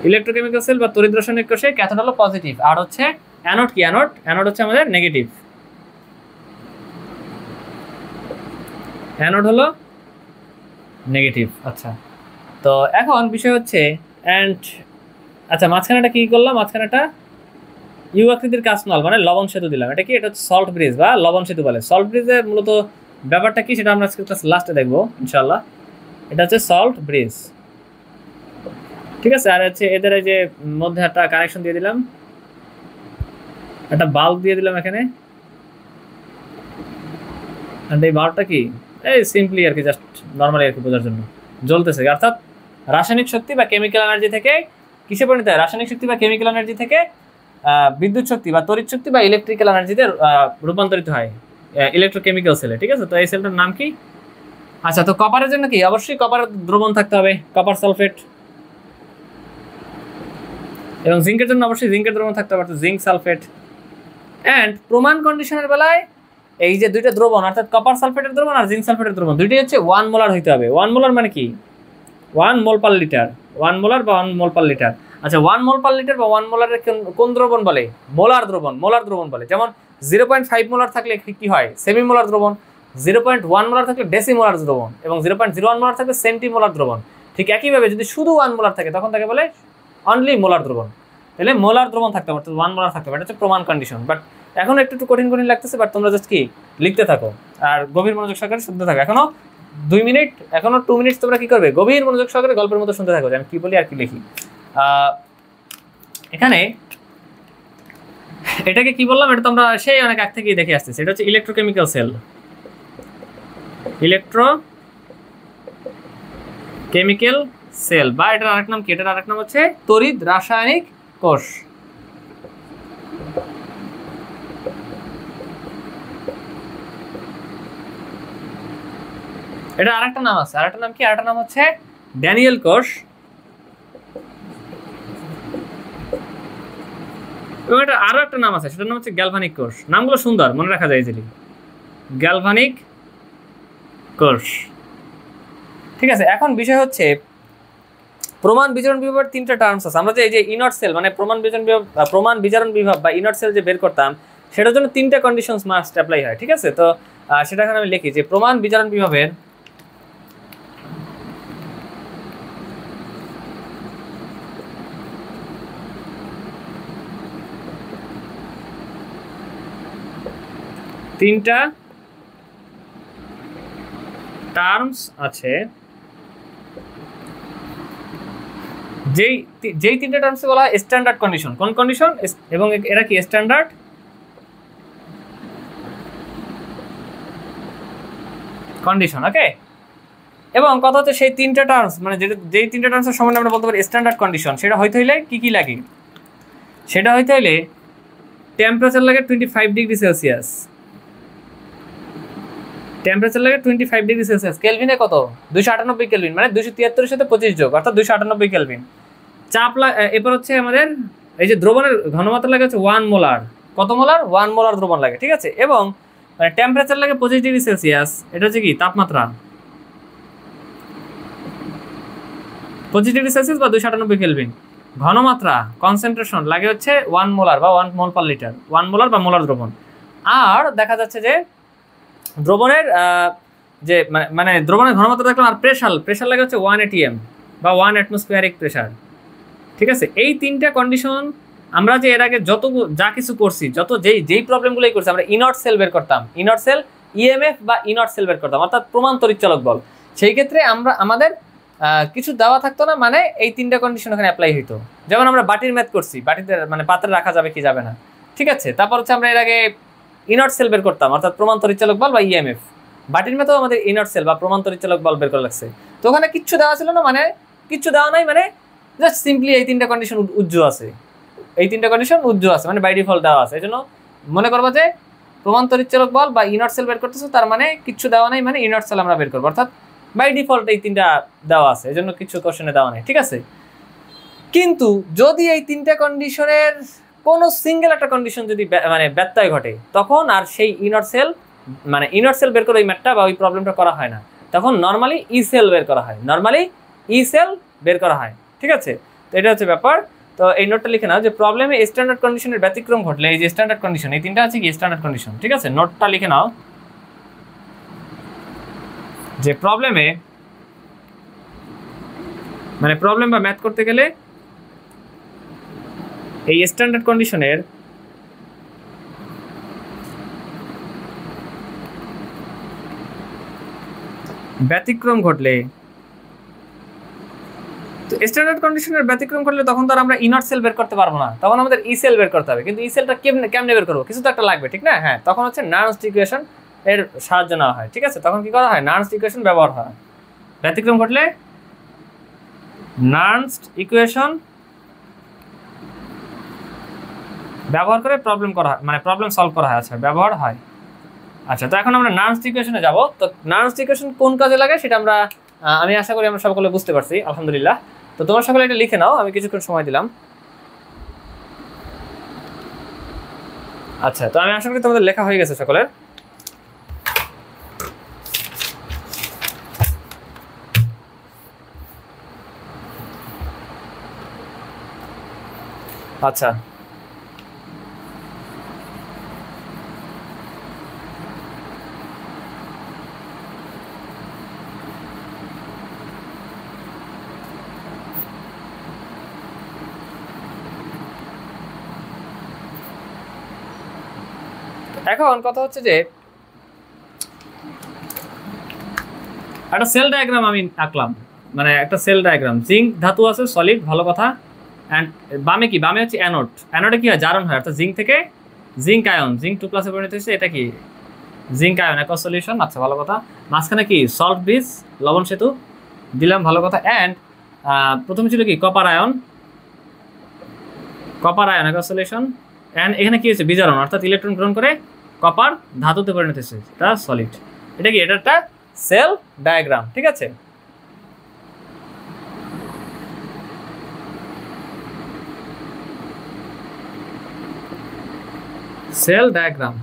[SPEAKER 1] ইলেকট্রোকেমিক্যাল সেল বা তড়িৎ রাসায়নিক কোষে ক্যাথোড হলো পজিটিভ, আর হচ্ছে অ্যানোড কি? অ্যানোড হচ্ছে আমাদের নেগেটিভ। অ্যানোড হলো নেগেটিভ। আচ্ছা, তো এখন বিষয় হচ্ছে আচ্ছা, মাঝখানেটা কি করলাম? মাঝখানেটা ইউ আকৃতির কাঁচ নল, মানে লবণ সেতু দিলাম। এটা কি? এটা হচ্ছে সল্ট ব্রিজ বা লবণ সেতু বলে। সল্ট ব্রিজের মূলত ব্যাপারটা কি সেটা আমরা লাস্টে দেখবো ইনশাল্লাহ। এটা হচ্ছে সল্ট ব্রিজ, ঠিক আছে? আর হচ্ছে এদের এই যে মধ্যে একটা কানেকশন দিয়ে দিলাম, একটা বাল্ব দিয়ে দিলাম এখানে। আর এই বাল্বটা কি? এই সিম্পলি আর কি, জাস্ট নর্মালি আর কি বোঝার জন্য জ্বলতেছে। অর্থাৎ রাসায়নিক শক্তি বা কেমিক্যাল এনার্জি থেকে কিসে পরিণত হয়? রাসায়নিক শক্তি বা কেমিক্যাল এনার্জি থেকে বিদ্যুৎ শক্তি বা তড়িৎ শক্তি বা ইলেকট্রিক্যাল এনার্জিতে রূপান্তরিত হয় ইলেকট্রোকেমিক্যাল সেলে, ঠিক আছে? তো এই সেলটার নাম কি? আচ্ছা, তো কপারের জন্য কি? অবশ্যই কপারের দ্রবণ থাকতে হবে, কপার সালফেট। এবং জিঙ্কের জন্য অবশ্যই জিঙ্কের দ্রবণ থাকতে হবে, জিঙ্ক সালফেট। অ্যান্ড প্রমাণ কন্ডিশনের বেলায় এই যে দুইটা দ্রবণ অর্থাৎ কপার সালফেটের দ্রবণ আর জিঙ্ক সালফেটের দ্রবণ দুইটাই হচ্ছে 1 মোলার হইতে হবে। 1 মোলার মানে কি 1 মোল পার লিটার, 1 মোলার বা 1 মোল পার লিটার। আচ্ছা 1 মোল পার লিটার বা 1 মোলারের কোন দ্রবণ বলে? মোলার দ্রবণ বলে। যেমন 0.5 মোলার থাকলে কি হয়? সেমি মোলার দ্রবণ। 0.1 মোলার থাকলে ডেসিমোলার দ্রবণ এবং 0.01 মোলার থাকলে সেন্টিমোলার দ্রবণ। ঠিক একইভাবে যদি শুধু 1 মোলার থাকে তখন তাকে বলে অনলি মোলার দ্রবণ। তাহলে মোলার দ্রবণ থাকতে হবে অর্থাৎ 1 মোলার থাকতে হবে, এটা হচ্ছে প্রমাণ কন্ডিশন। বাট এখন একটু কঠিন লাগতেছে, বাট তোমরা জাস্ট কি লিখতে থাকো আর গভীর মনোযোগ সহকারে শুনতে থাকো। এখনো 2 মিনিট, এখনো 2 মিনিট তোমরা কি করবে? গভীর মনোযোগ সহকারে গল্পের মতো শুনতে থাকো যে আমি কি বলি আর কি লিখি। এখানে এটাকে কি বললাম, এটা তোমরা সেই অনেক আগ থেকেই দেখে আসতেছি। এটা হচ্ছে ইলেকট্রোকেমিক্যাল সেল, ইলেকট্রোকেমিক্যাল সেল, বা এটার আরেক নাম কি? এটার আরেক নাম হচ্ছে তড়িৎ রাসায়নিক কোষ। এটা আরেকটা নাম আছে, আরেকটা নাম কি? আরেকটা নাম হচ্ছে ড্যানিয়েল কোষ। এবং এটা আরো একটা নাম আছে, সেটার নাম হচ্ছে গ্যালভানিক কোষ। নামগুলো সুন্দর, মনে রাখা যায় ইজিলি। গ্যালভানিক কোষ, ঠিক আছে। এখন বিষয় হচ্ছে প্রমাণ বিজারণ বিভাগের 3টা টার্মস আছে। আমরা যে এই যে ইনট সেল মানে প্রমাণ বিজারণ বিভাগ বা ইনট সেল যে বের করতাম, সেটার জন্য 3টা কন্ডিশনস মাস্ট অ্যাপ্লাই হয়, ঠিক আছে। তো সেটা এখানে আমি লিখি যে প্রমাণ বিজারণ বিভাগের তিনটা টার্মস আছে, যেই 3টা টার্মস বলা হয় স্ট্যান্ডার্ড কন্ডিশন। কোন কন্ডিশন? এবং এরা কি স্ট্যান্ডার্ড কন্ডিশন, ওকে। এবং কথা হচ্ছে সেই 3টা টার্মস মানে যেই 3টা টার্মসের সম্বন্ধে আমরা বলতে পারি স্ট্যান্ডার্ড কন্ডিশন, সেটা হইতে হইলে কি লাগে? সেটা হইতে হইলে টেম্পারেচার লাগে 25 ডিগ্রি সেলসিয়াস, টেম্পারেচার লাগে 25 ডিগ্রি সেলসিয়াস। কেলভিনে কত? 298 কেলভিন, মানে 273 এর সাথে 25 যোগ অর্থাৎ 298 কেলভিন। চাপ এরপর হচ্ছে আমাদের এই যে দ্রবণের ঘনমাত্রা লাগে হচ্ছে 1 মোলার। কত মোলার? 1 মোলার দ্রবণ লাগে, ঠিক আছে। এবং মানে টেম্পারেচার লাগে 25 ডিগ্রি সেলসিয়াস, এটা হচ্ছে কি তাপমাত্রা 25 ডিগ্রি সেলসিয়াস বা 298 কেলভিন। ঘনমাত্রা কনসেন্ট্রেশন লাগে হচ্ছে 1 মোলার বা 1 মোল পার লিটার, 1 মোলার বা মোলার দ্রবণ। আর দেখা যাচ্ছে যে দ্রবণের যে মানে দ্রবণের ঘনমাত্রা দেখলাম, আর প্রেশার লাগে হচ্ছে 1 atm বা 1 অ্যাটমসফিয়ারিক প্রেশার, ঠিক আছে। এই 3টা কন্ডিশন আমরা যে এর আগে যা কিছু করছি, যেই প্রবলেমগুলোই করছি, আমরা ইনট সেল বের করতাম, ইনট সেল ইএমএফ বা ইনট সেল বের করতাম অর্থাৎ প্রমাণ তড়িৎচালক বল। সেই ক্ষেত্রে আমাদের কিছু দেওয়া থাকতো না, মানে এই 3টা কন্ডিশন এখানে অ্যাপ্লাই হইতো। যেমন আমরা বাটির ম্যাথ করছি, বাটিতে মানে পাত্রে রাখা যাবে কি যাবে না, ঠিক আছে। তারপর হচ্ছে আমরা এর আগে ইনট সেল বের করতাম অর্থাৎ প্রমাণ তড়িৎচালক বল বা ইএমএফ। বাটির ম্যাথেও আমাদের ইনট সেল বা প্রমাণ তড়িৎচালক বল বের করা লাগছে। তো ওখানে কিচ্ছু দেওয়া ছিল না, মানে কিচ্ছু দেওয়া নাই, মানে জাস্ট সিম্পলি এই 3টা কন্ডিশন আছে, এই 3টা কন্ডিশন আছে, মানে বাই ডিফল্ট দেওয়া আছে। এই জন্য মনে করবো যে প্রমাণ তড়িৎচালক বল বা ইনট সেল বের করতেছো, তার মানে কিচ্ছু দেওয়া নাই, মানে ইনট সেল আমরা বের করবো, অর্থাৎ বাই ডিফল্ট এই 3টা দেওয়া আছে, এই জন্য কিছু কোশ্চেনে দেওয়া নেই, ঠিক আছে। কিন্তু যদি এই 3টা কন্ডিশনের কোনো সিঙ্গেল একটা কন্ডিশন যদি মানে ব্যত্যয় ঘটে, তখন আর সেই ইনট সেল বের করে ওই ম্যাথটা বা ওই প্রবলেমটা করা হয় না, তখন নর্মালি ই সেল বের করা হয়, ঠিক আছে। তো এটা হচ্ছে ব্যাপার। তো এই নোটটা লিখে নাও যে প্রবলেমে স্ট্যান্ডার্ড কন্ডিশনের ব্যতিক্রম ঘটলে, এই যে স্ট্যান্ডার্ড কন্ডিশন, এই 3টা আছে কি স্ট্যান্ডার্ড কন্ডিশন, ঠিক আছে। নোটটা লিখে নাও যে প্রবলেমে মানে প্রবলেম বা ম্যাথ করতে গেলে এই স্ট্যান্ডার্ড কন্ডিশনের ব্যতিক্রম ঘটলে, তো স্ট্যান্ডার্ড কন্ডিশনের ব্যতিক্রম ঘটলে তখন তো আমরা ইনট সেল বের করতে পারবো না, তখন আমাদের ই সেল বের করতে হবে। কিন্তু ই সেলটা কেমনে বের করবো? কিছু তো একটা লাগবে, ঠিক না? হ্যাঁ, তখন হচ্ছে নার্নস্ট ইকুয়েশন এর সাহায্য নেওয়া হয়, ঠিক আছে। তখন কি করা হয়? নার্নস্ট ইকুয়েশন ব্যবহার হয়। ব্যতিক্রম ঘটলে নার্নস্ট ইকুয়েশন ব্যবহার করে প্রবলেম করা হয়, মানে প্রবলেম সলভ করা হয়, আচ্ছা ব্যবহার হয়। আচ্ছা, তো এখন আমরা নার্নস্ট ইকুয়েশনে যাব। তো নার্নস্ট ইকুয়েশন কোন কাজে লাগে সেটা আমি আশা করি আমরা সকলে বুঝতে পারছি, আলহামদুলিল্লাহ। তো তোমার সকলে এটা লিখে নাও, আমি কিছুক্ষণ সময় দিলাম। আচ্ছা, তো আমি আশা করি তোমাদের লেখা হয়ে গেছে সকলের। আচ্ছা এখন কথা হচ্ছে যে একটা সেল ডায়াগ্রাম আমি আঁকলাম, মানে একটা সেল ডায়াগ্রাম। জিঙ্ক ধাতু আছে সলিড, ভালো কথা। অ্যান্ড বামে কি, বামে হচ্ছে অ্যানোড। অ্যানোডে কি হয়, জারণ হয়, অর্থাৎ জিঙ্ক থেকে জিঙ্ক আয়ন, জিঙ্ক 2+ পরিণত হচ্ছে, এটা কি জিঙ্ক আয়ন অ্যাকোয়াস সলিউশন। আচ্ছা ভালো কথা। মাঝখানে কি সল্ট ব্রিজ, লবণ সেতু দিলাম, ভালো কথা। অ্যান্ড প্রথমে ছিল কি copper ion, copper ion aqueous solution. And এখানে কি হচ্ছে বিজারণ, অর্থাৎ ইলেকট্রন গ্রহণ করে কপার ধাতুতে পরিণত হচ্ছে, এটা সলিড। এটা কি, এটা একটা সেল ডায়াগ্রাম, ঠিক আছে। Cell diagram.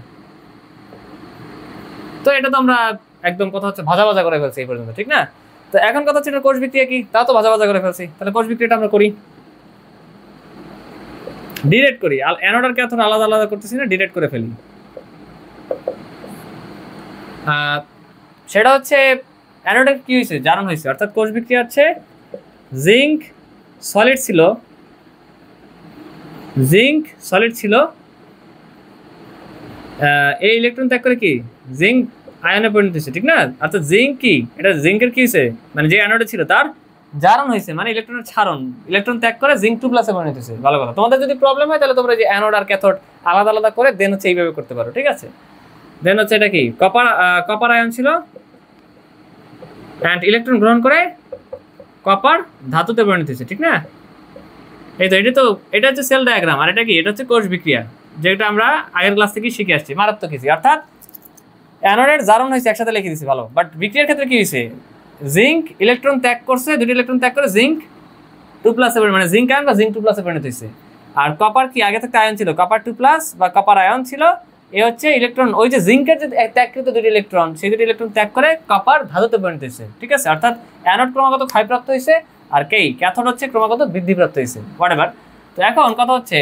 [SPEAKER 1] তো এটা তো আমরা একদম কথা হচ্ছে ভাজা ভাজা করে ফেলছি এই পর্যন্ত, ঠিক না? তো এখন কথা হচ্ছে কোষ বিক্রিয়া কি, তা তো ভাজা ভাজা করে ফেলছি। তাহলে কোষ বিক্রিয়াটা আমরা করি, ডিরেক্ট করি। অ্যানোড আর ক্যাথোড আলাদা আলাদা করতেছি না, ডিরেক্ট করে ফেলি। সেটা হচ্ছে অ্যানোডে কি হয়েছে, জারণ হয়েছে, অর্থাৎ কোষ বিক্রিয়া হচ্ছে জিঙ্ক সলিড ছিল, জিঙ্ক সলিড ছিল, এই ইলেকট্রন ত্যাগ করে কি জিঙ্ক আয়নে পরিণত হয়েছে, ঠিক না? অর্থাৎ জিঙ্ক কি, এটা জিঙ্কের কি হয়েছে, মানে যে অ্যানোডে ছিল তার জারণ হয়েছে, মানে ইলেকট্রনের ছাড়ন, ইলেকট্রন ত্যাগ করে জিঙ্ক 2+ পরিণত হয়েছে, ভালো কথা। তোমাদের যদি প্রবলেম হয় তাহলে তোমরা যে অ্যানোড আর ক্যাথোড আলাদা আলাদা করে দেন হচ্ছে এইভাবে করতে পারো, ঠিক আছে। দেন হচ্ছে এটা কি কপার আয়ন ছিল, অ্যান্ড ইলেকট্রন গ্রহণ করে কপার ধাতুতে পরিণত হয়েছে, ঠিক না? এই তো এটা হচ্ছে সেল ডায়াগ্রাম। আর এটা কি, এটা হচ্ছে কোষ বিক্রিয়া, যেটা আমরা আগের ক্লাস থেকে শিখে আসছি, মারাত্মক কিছু। অর্থাৎ অ্যানোডের জারণ হয়েছে, একসাথে লিখে দিচ্ছি, ভালো। বাট বিক্রিয়ার ক্ষেত্রে কি হয়েছে, জিঙ্ক ইলেকট্রন ত্যাগ করছে, দুটি ইলেকট্রন ত্যাগ করে জিঙ্ক 2+, মানে জিঙ্ক আয়ন বা জিঙ্ক 2+ পরিণত হয়েছে। আর কপার কি, আগে থেকে আয়ন ছিল কপার 2+ বা কপার আয়ন ছিল, এ হচ্ছে ইলেকট্রন, ওই যে জিঙ্কের যে ত্যাগকৃত দুটি ইলেকট্রন, সেই দুটি ইলেকট্রন ত্যাগ করে কপার ধাতুতে পরিণত হয়েছে, ঠিক আছে। অর্থাৎ অ্যানোড ক্রমাগত ক্ষয়প্রাপ্ত হয়েছে, আর ক্যাথোড হচ্ছে ক্রমাগত বৃদ্ধিপ্রাপ্ত হয়েছে, হোয়াটএভার। তো এখন কথা হচ্ছে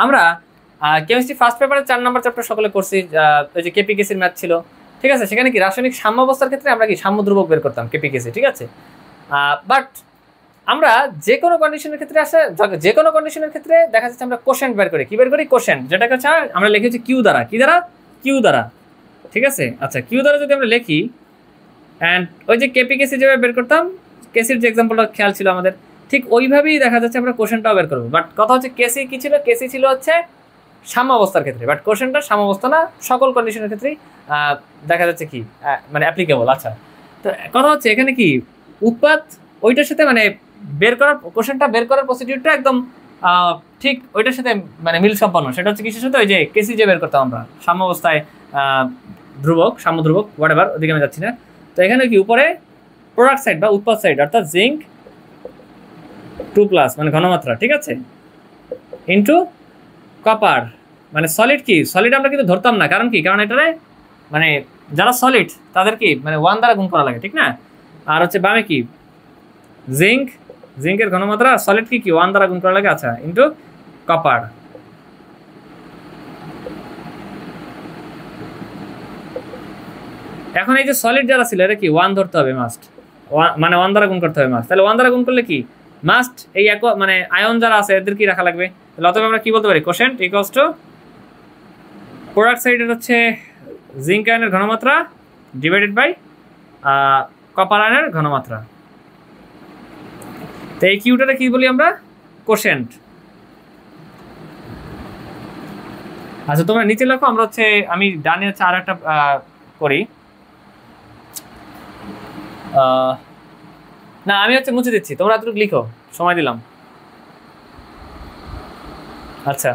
[SPEAKER 1] আমরা কেমিস্ট্রি ফার্স্ট পেপারে 4 নম্বর চ্যাপ্টার সকলে করছি, ওই যে কেপিকেসির ম্যাথ ছিল, ঠিক আছে। সেখানে কি রাসায়নিক সাম্যাবস্থার ক্ষেত্রে আমরা কি সাম্য ধ্রুবক বের করতাম, কেপিকেসি, ঠিক আছে। বাট আমরা যে কোনো কন্ডিশনের ক্ষেত্রে যে কোনো কন্ডিশনের ক্ষেত্রে দেখা যাচ্ছে আমরা কোশেন্ট বের করি। কি বের করি, কোশেন্ট, যেটাকে হচ্ছে আমরা লিখেছি কিউ দ্বারা, কি দ্বারা, কিউ দ্বারা, ঠিক আছে। আচ্ছা কিউ দ্বারা যদি আমরা লিখি, অ্যান্ড ওই যে কেপিকেসি যেভাবে বের করতাম, কেসির যে এক্সাম্পলটা খেয়াল ছিল আমাদের, ঠিক ওইভাবেই দেখা যাচ্ছে আমরা কোশেন্টটাও বের করবো। বাট কথা হচ্ছে কেসি কি ছিল, কেসি ছিল হচ্ছে সাম্যাবস্থার ক্ষেত্রে, বাট কোশেন্টটা সাম্যাবস্থা না, সকল কন্ডিশনের ক্ষেত্রেই দেখা যাচ্ছে কি মানে অ্যাপ্লিকেবল। আচ্ছা তো কথা হচ্ছে এখানে কি উৎপাদ ওইটার সাথে মানে বের করার, কোশেন্টটা বের করার প্রসিডিউরটা একদম ঠিক ওইটার সাথে মানে মিল সম্পন্ন। সেটা হচ্ছে কিসের সাথে, ওই যে কেসি যে বের করতাম আমরা সাম্যাবস্থায়, ধ্রুবক, সাম্য ধ্রুবক, হোয়াটএভার, ওদিকে আমি যাচ্ছি না। তো এখানে কি উপরে প্রোডাক্ট সাইড বা উৎপাদ সাইড, অর্থাৎ জিঙ্ক 2+ মানে ঘনমাত্রা, ঠিক আছে, ইন্টু কপার, মানে সলিড কি, সলিড আমরা কিন্তু ধরতাম না, কারণ কি, কারণ এটারে মানে যারা সলিড তাদের কি মানে 1 দ্বারা গুণ করা লাগে, ঠিক না। আর হচ্ছে বামে কি জিঙ্কের ঘনমাত্রা, সলিড কি 1 দ্বারা গুণ করা লাগে, আচ্ছা, ইন্টু কপার। এখন এই যে সলিড যারা ছিল এটা কি 1 ধরতে হবে মাস্ট, মানে 1 দ্বারা গুণ করতে হবে মাস্ট। তাহলে 1 দ্বারা গুণ করলে কি মাস্ট এই মানে আয়ন যারা আছে এদের কি রাখা লাগবে। তাহলে অতএব আমরা কি বলতে পারি, কোশেন্ট ইকুয়ালস টু প্রোডাক্ট সাইডের হচ্ছে জিঙ্ক আয়নের ঘনমাত্রা ডিভাইডেড বাই কপার আয়নের ঘনমাত্রা। তো এই কিউটারে কি বলি আমরা, কোশেন্ট। আচ্ছা তোমরা নিচে লেখো, আমরা হচ্ছে আমি ডানে হচ্ছে আর একটা করি, না আমি হচ্ছে মুছে দিচ্ছি, তোমরা এতটুকু লিখো, সময় দিলাম। আচ্ছা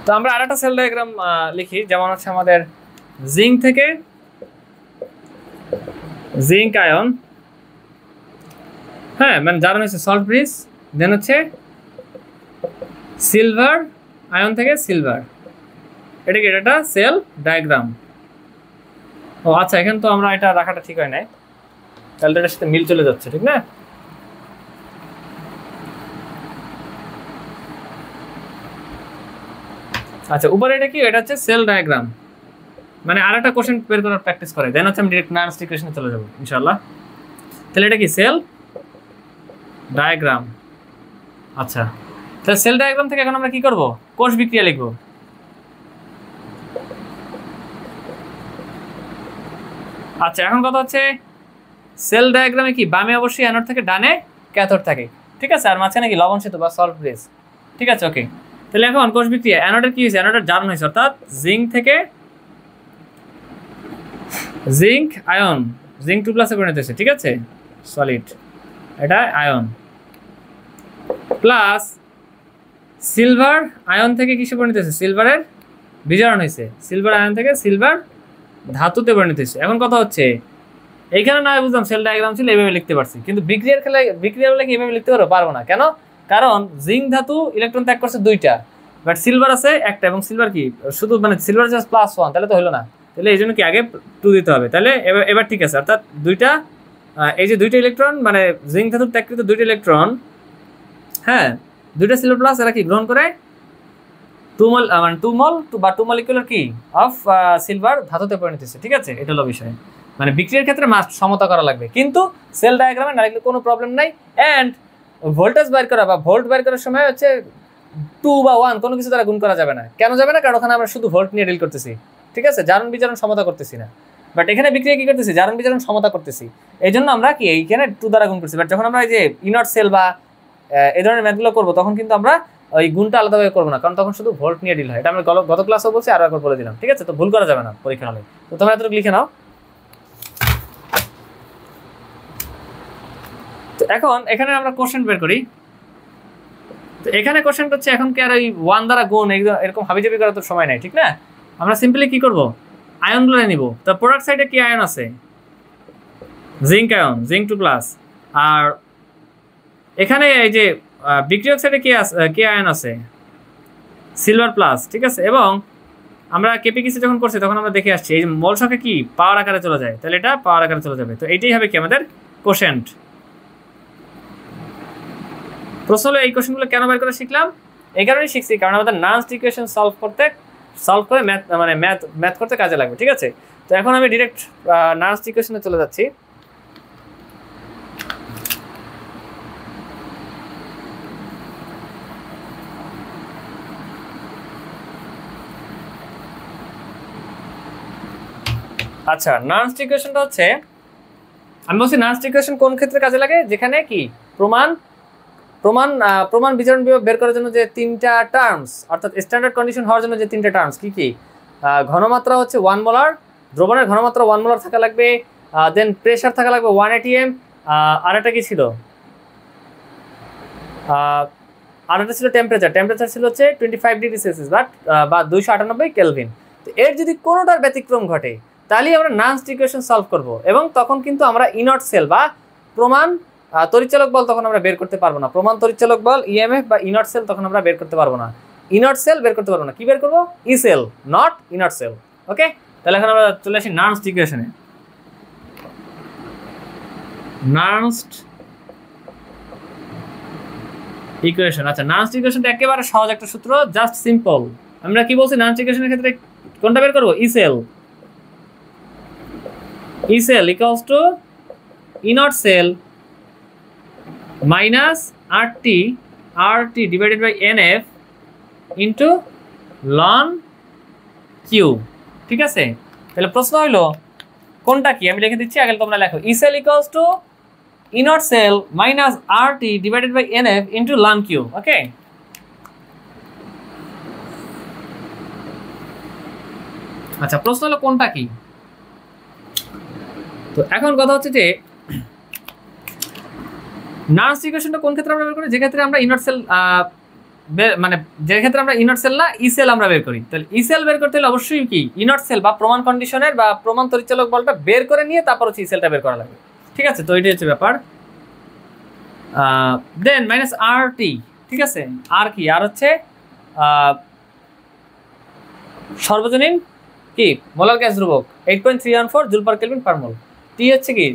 [SPEAKER 1] তো আমরা আরেকটা সেল ডায়াগ্রাম লিখি, যেমন হচ্ছে আমাদের জিঙ্ক থেকে জিঙ্ক আয়ন হ্যাঁ মানে জার্ন হচ্ছে সল্ট ব্রিজ, দেন হচ্ছে সিলভার আয়ন থেকে সিলভার, এটা কি এটা সেল ডায়াগ্রাম। ও আচ্ছা, এখানে তো আমরা এটা রাখাটা ঠিক হয় নাই, তাহলে এটার সাথে মিল চলে যাচ্ছে, ঠিক না? আচ্ছা উপরে এটা কি, এটা হচ্ছে সেল ডায়াগ্রাম, মানে আর একটা কোশ্চেন বের করার প্র্যাকটিস করে, দেন হচ্ছে আমি ডিরেক্ট নার্স ইকুয়েশনে চলে যাবো ইনশাআল্লাহ। তাহলে এটা কি সেল ডায়াগ্রাম। আচ্ছা তাহলে সেল ডায়াগ্রাম থেকে এখন আমরা কি করব, কোষ বিক্রিয়া লিখব। আচ্ছা এখন কথা হচ্ছে সেল ডায়াগ্রামে কি বামে অবশ্যই অ্যানোড থেকে ডানে ক্যাথোড থাকে, ঠিক আছে, আর মাঝখানে কি লবণ সেতু বা সল্ট ব্রিজ, ঠিক আছে ওকে। তাহলে এখন কোষ বিক্রিয়া অ্যানোডের কি হয়েছে, অ্যানোডের জার্ন হয়েছে, অর্থাৎ জিঙ্ক থেকে জিঙ্ক আয়ন, জিঙ্ক 2+ পরিণত হয়েছে, ঠিক আছে সলিড, এটা আয়ন, প্লাস সিলভার আয়ন থেকে কিসে পরিণত হয়েছে, সিলভারের বিজারণ হয়েছে, সিলভার আয়ন থেকে সিলভার ধাতুতে পরিণত হয়েছে। এখন কথা হচ্ছে এইখানে না বুঝলাম সেল ডায়াগ্রাম ছিল এইভাবে লিখতে পারছি, কিন্তু বিক্রিয়ার বলে কি এইভাবে লিখতে পারবো না, কেন? কারণ জিঙ্ক ধাতু ইলেকট্রন ত্যাগ করছে 2টা, বাট সিলভার আছে একটা, এবং সিলভার কি শুধু মানে সিলভার জাস্ট +1, তাহলে তো হলো না, তাহলে এই জন্য কি আগে 2 দিতে হবে। তাহলে এবার ঠিক আছে, অর্থাৎ দুইটা এই যে 2টা ইলেকট্রন মানে জিঙ্ক ধাতুর ত্যাগকৃত 2টা ইলেকট্রন, হ্যাঁ 2টা সিলভার প্লাস এরা কি গ্রহণ করে 2 মল মানে 2 মল বা 2 মলিকুলার কি অফ সিলভার ধাতুতে পরিণত হচ্ছে, ঠিক আছে, এটা হলো বিষয়। মানে বিক্রিয়ার ক্ষেত্রে মাস্ট সমতা করা লাগবে, কিন্তু সেল ডায়াগ্রামে না লিখলে কোনো প্রবলেম নাই। অ্যান্ড ভোল্টেজ বের করা বা ভোল্ট বের করার সময় হচ্ছে 2 বা 1 কোনো কিছু দ্বারা গুণ করা যাবে না। কেন যাবে না? কারণ ওখানে আমরা শুধু ভোল্ট নিয়ে ডিল করতেছি, ঠিক আছে, জারণ বিজারণ সমতা করতেছি না। বাট এখানে বিক্রিয়া কি করতেছি, জারণ বিজারণ সমতা করতেছি, এই জন্য আমরা কি এইখানে 2 দ্বারা গুণ করছি। বাট যখন আমরা এই যে ইনট সেল বা এই ধরনের ম্যাথগুলো করবো, তখন কিন্তু আমরা ওই গুণটা আলাদাভাবে করবো না, কারণ তখন শুধু ভোল্ট নিয়ে ডিল হয়। এটা আমরা গত ক্লাসেও বলছি, আরো একবার বলে দিলাম, ঠিক আছে, তো ভুল করা যাবে না পরীক্ষা হলে। তো তোমরা এতটুকু লিখে নাও। তো এখন এখানে আমরা কোশ্চেন বের করি। তো এখানে কোশ্চেন হচ্ছে এখন কি আর ওই 1 দ্বারা গুণ এরকম হাবিজাবি করার তো সময় নাই, ঠিক না? আমরা সিম্পলি কি করব, আয়নগুলো নিব। তো প্রোডাক্ট সাইডে কি আয়ন আছে, জিঙ্ক আয়ন, জিঙ্ক 2+, আর এখানে এই যে বিক্রিয়ক সাইডে কি আয়ন আছে, সিলভার প্লাস, ঠিক আছে। এবং আমরা কেপিকিসি যখন করছি তখন আমরা দেখে আসছি এই যে মোল সংখ্যা কি পাওয়ার আকারে চলে যায়, তাহলে এটা পাওয়ার আকারে চলে যাবে। তো এইটাই হবে কি আমাদের কোশেন্ট। প্রশ্ন হলো এই কোশ্চেনগুলো কেন বের করে শিখলাম, এই কারণেই শিখছি কারণ আমাদের নার্স ইকুয়েশন সলভ করে ম্যাথ করতে কাজে লাগবে, ঠিক আছে। তো এখন আমি ডিরেক্ট নার্স ইকুয়েশনে চলে যাচ্ছি। আচ্ছা নার্স ইকুয়েশনটা হচ্ছে, আমি বলছি নার্স ইকুয়েশন কোন ক্ষেত্রে কাজে লাগে, যেখানে কি প্রমাণ বিজারণ বিভব বের করার জন্য যে 3টা টার্মস, অর্থাৎ স্ট্যান্ডার্ড কন্ডিশন হওয়ার জন্য যে 3টা টার্মস কি কি, ঘনমাত্রা হচ্ছে 1 মোলার, দ্রবণের ঘনমাত্রা 1 মোলার থাকা লাগবে, দেন প্রেসার থাকা লাগবে 1 atm, আর একটা কি ছিল, আর একটা ছিল টেম্পারেচার ছিল হচ্ছে 25 ডিগ্রি সেলসিয়াস বা 298 কেলভিন। তো এর যদি কোনোটার ব্যতিক্রম ঘটে তাহলে আমরা নার্স ইকুয়েশন সলভ করব, এবং তখন কিন্তু আমরা ইনট সেল বা প্রমাণ তড়িৎচালক বল তখন আমরা বের করতে পারবো না, প্রমাণ তড়িৎচালক বল ইএমএফ বা ইনট সেল তখন আমরা বের করতে পারবো না, ইনট সেল বের করতে পারবো না, কি বের করবো, ই সেল, নট ইনট সেল। ওকে, তাহলে এখন আমরা চলে আসি নার্স ইকুয়েশনে। নার্স ইকুয়েশন, আচ্ছা নার্স ইকুয়েশনটা একেবারে সহজ একটা সূত্র, জাস্ট সিম্পল। আমরা কি বলছি নার্স ইকুয়েশনের ক্ষেত্রে কোনটা বের করবো, ই sell, E cell equals to E naught cell minus RT divided by NF into ln Q, ঠিক আছে। তাহলে প্রশ্ন হইলো কোনটা কি, আমি লিখে দিচ্ছি, আগে তোমরা লেখো। E cell equals to E naught cell minus RT divided by NF into ln Q, ওকে। আচ্ছা প্রশ্ন হলো কোনটা কি। তো এখন কথা হচ্ছে যে নার্স ইকুয়েশনটা কোন ক্ষেত্রে আমরা বের করি, যে ক্ষেত্রে আমরা ইনট সেল মানে যে ক্ষেত্রে আমরা ইনট সেল না ই সেল আমরা বের করি। তাহলে ই সেল বের করতে হলে অবশ্যই কি ইনট সেল বা প্রমাণ কন্ডিশনের বা প্রমাণ তড়িৎচালক বলটা বের করে নিয়ে তারপর হচ্ছে ই সেলটা বের করা লাগবে, ঠিক আছে। তো এটাই হচ্ছে ব্যাপার। দেন মাইনাস আর টি, ঠিক আছে। আর কি, আর হচ্ছে সর্বজনীন কি মোলার গ্যাস ধ্রুবক 8.314 জুল পার কেলভিন পার মোল। টি হচ্ছে কি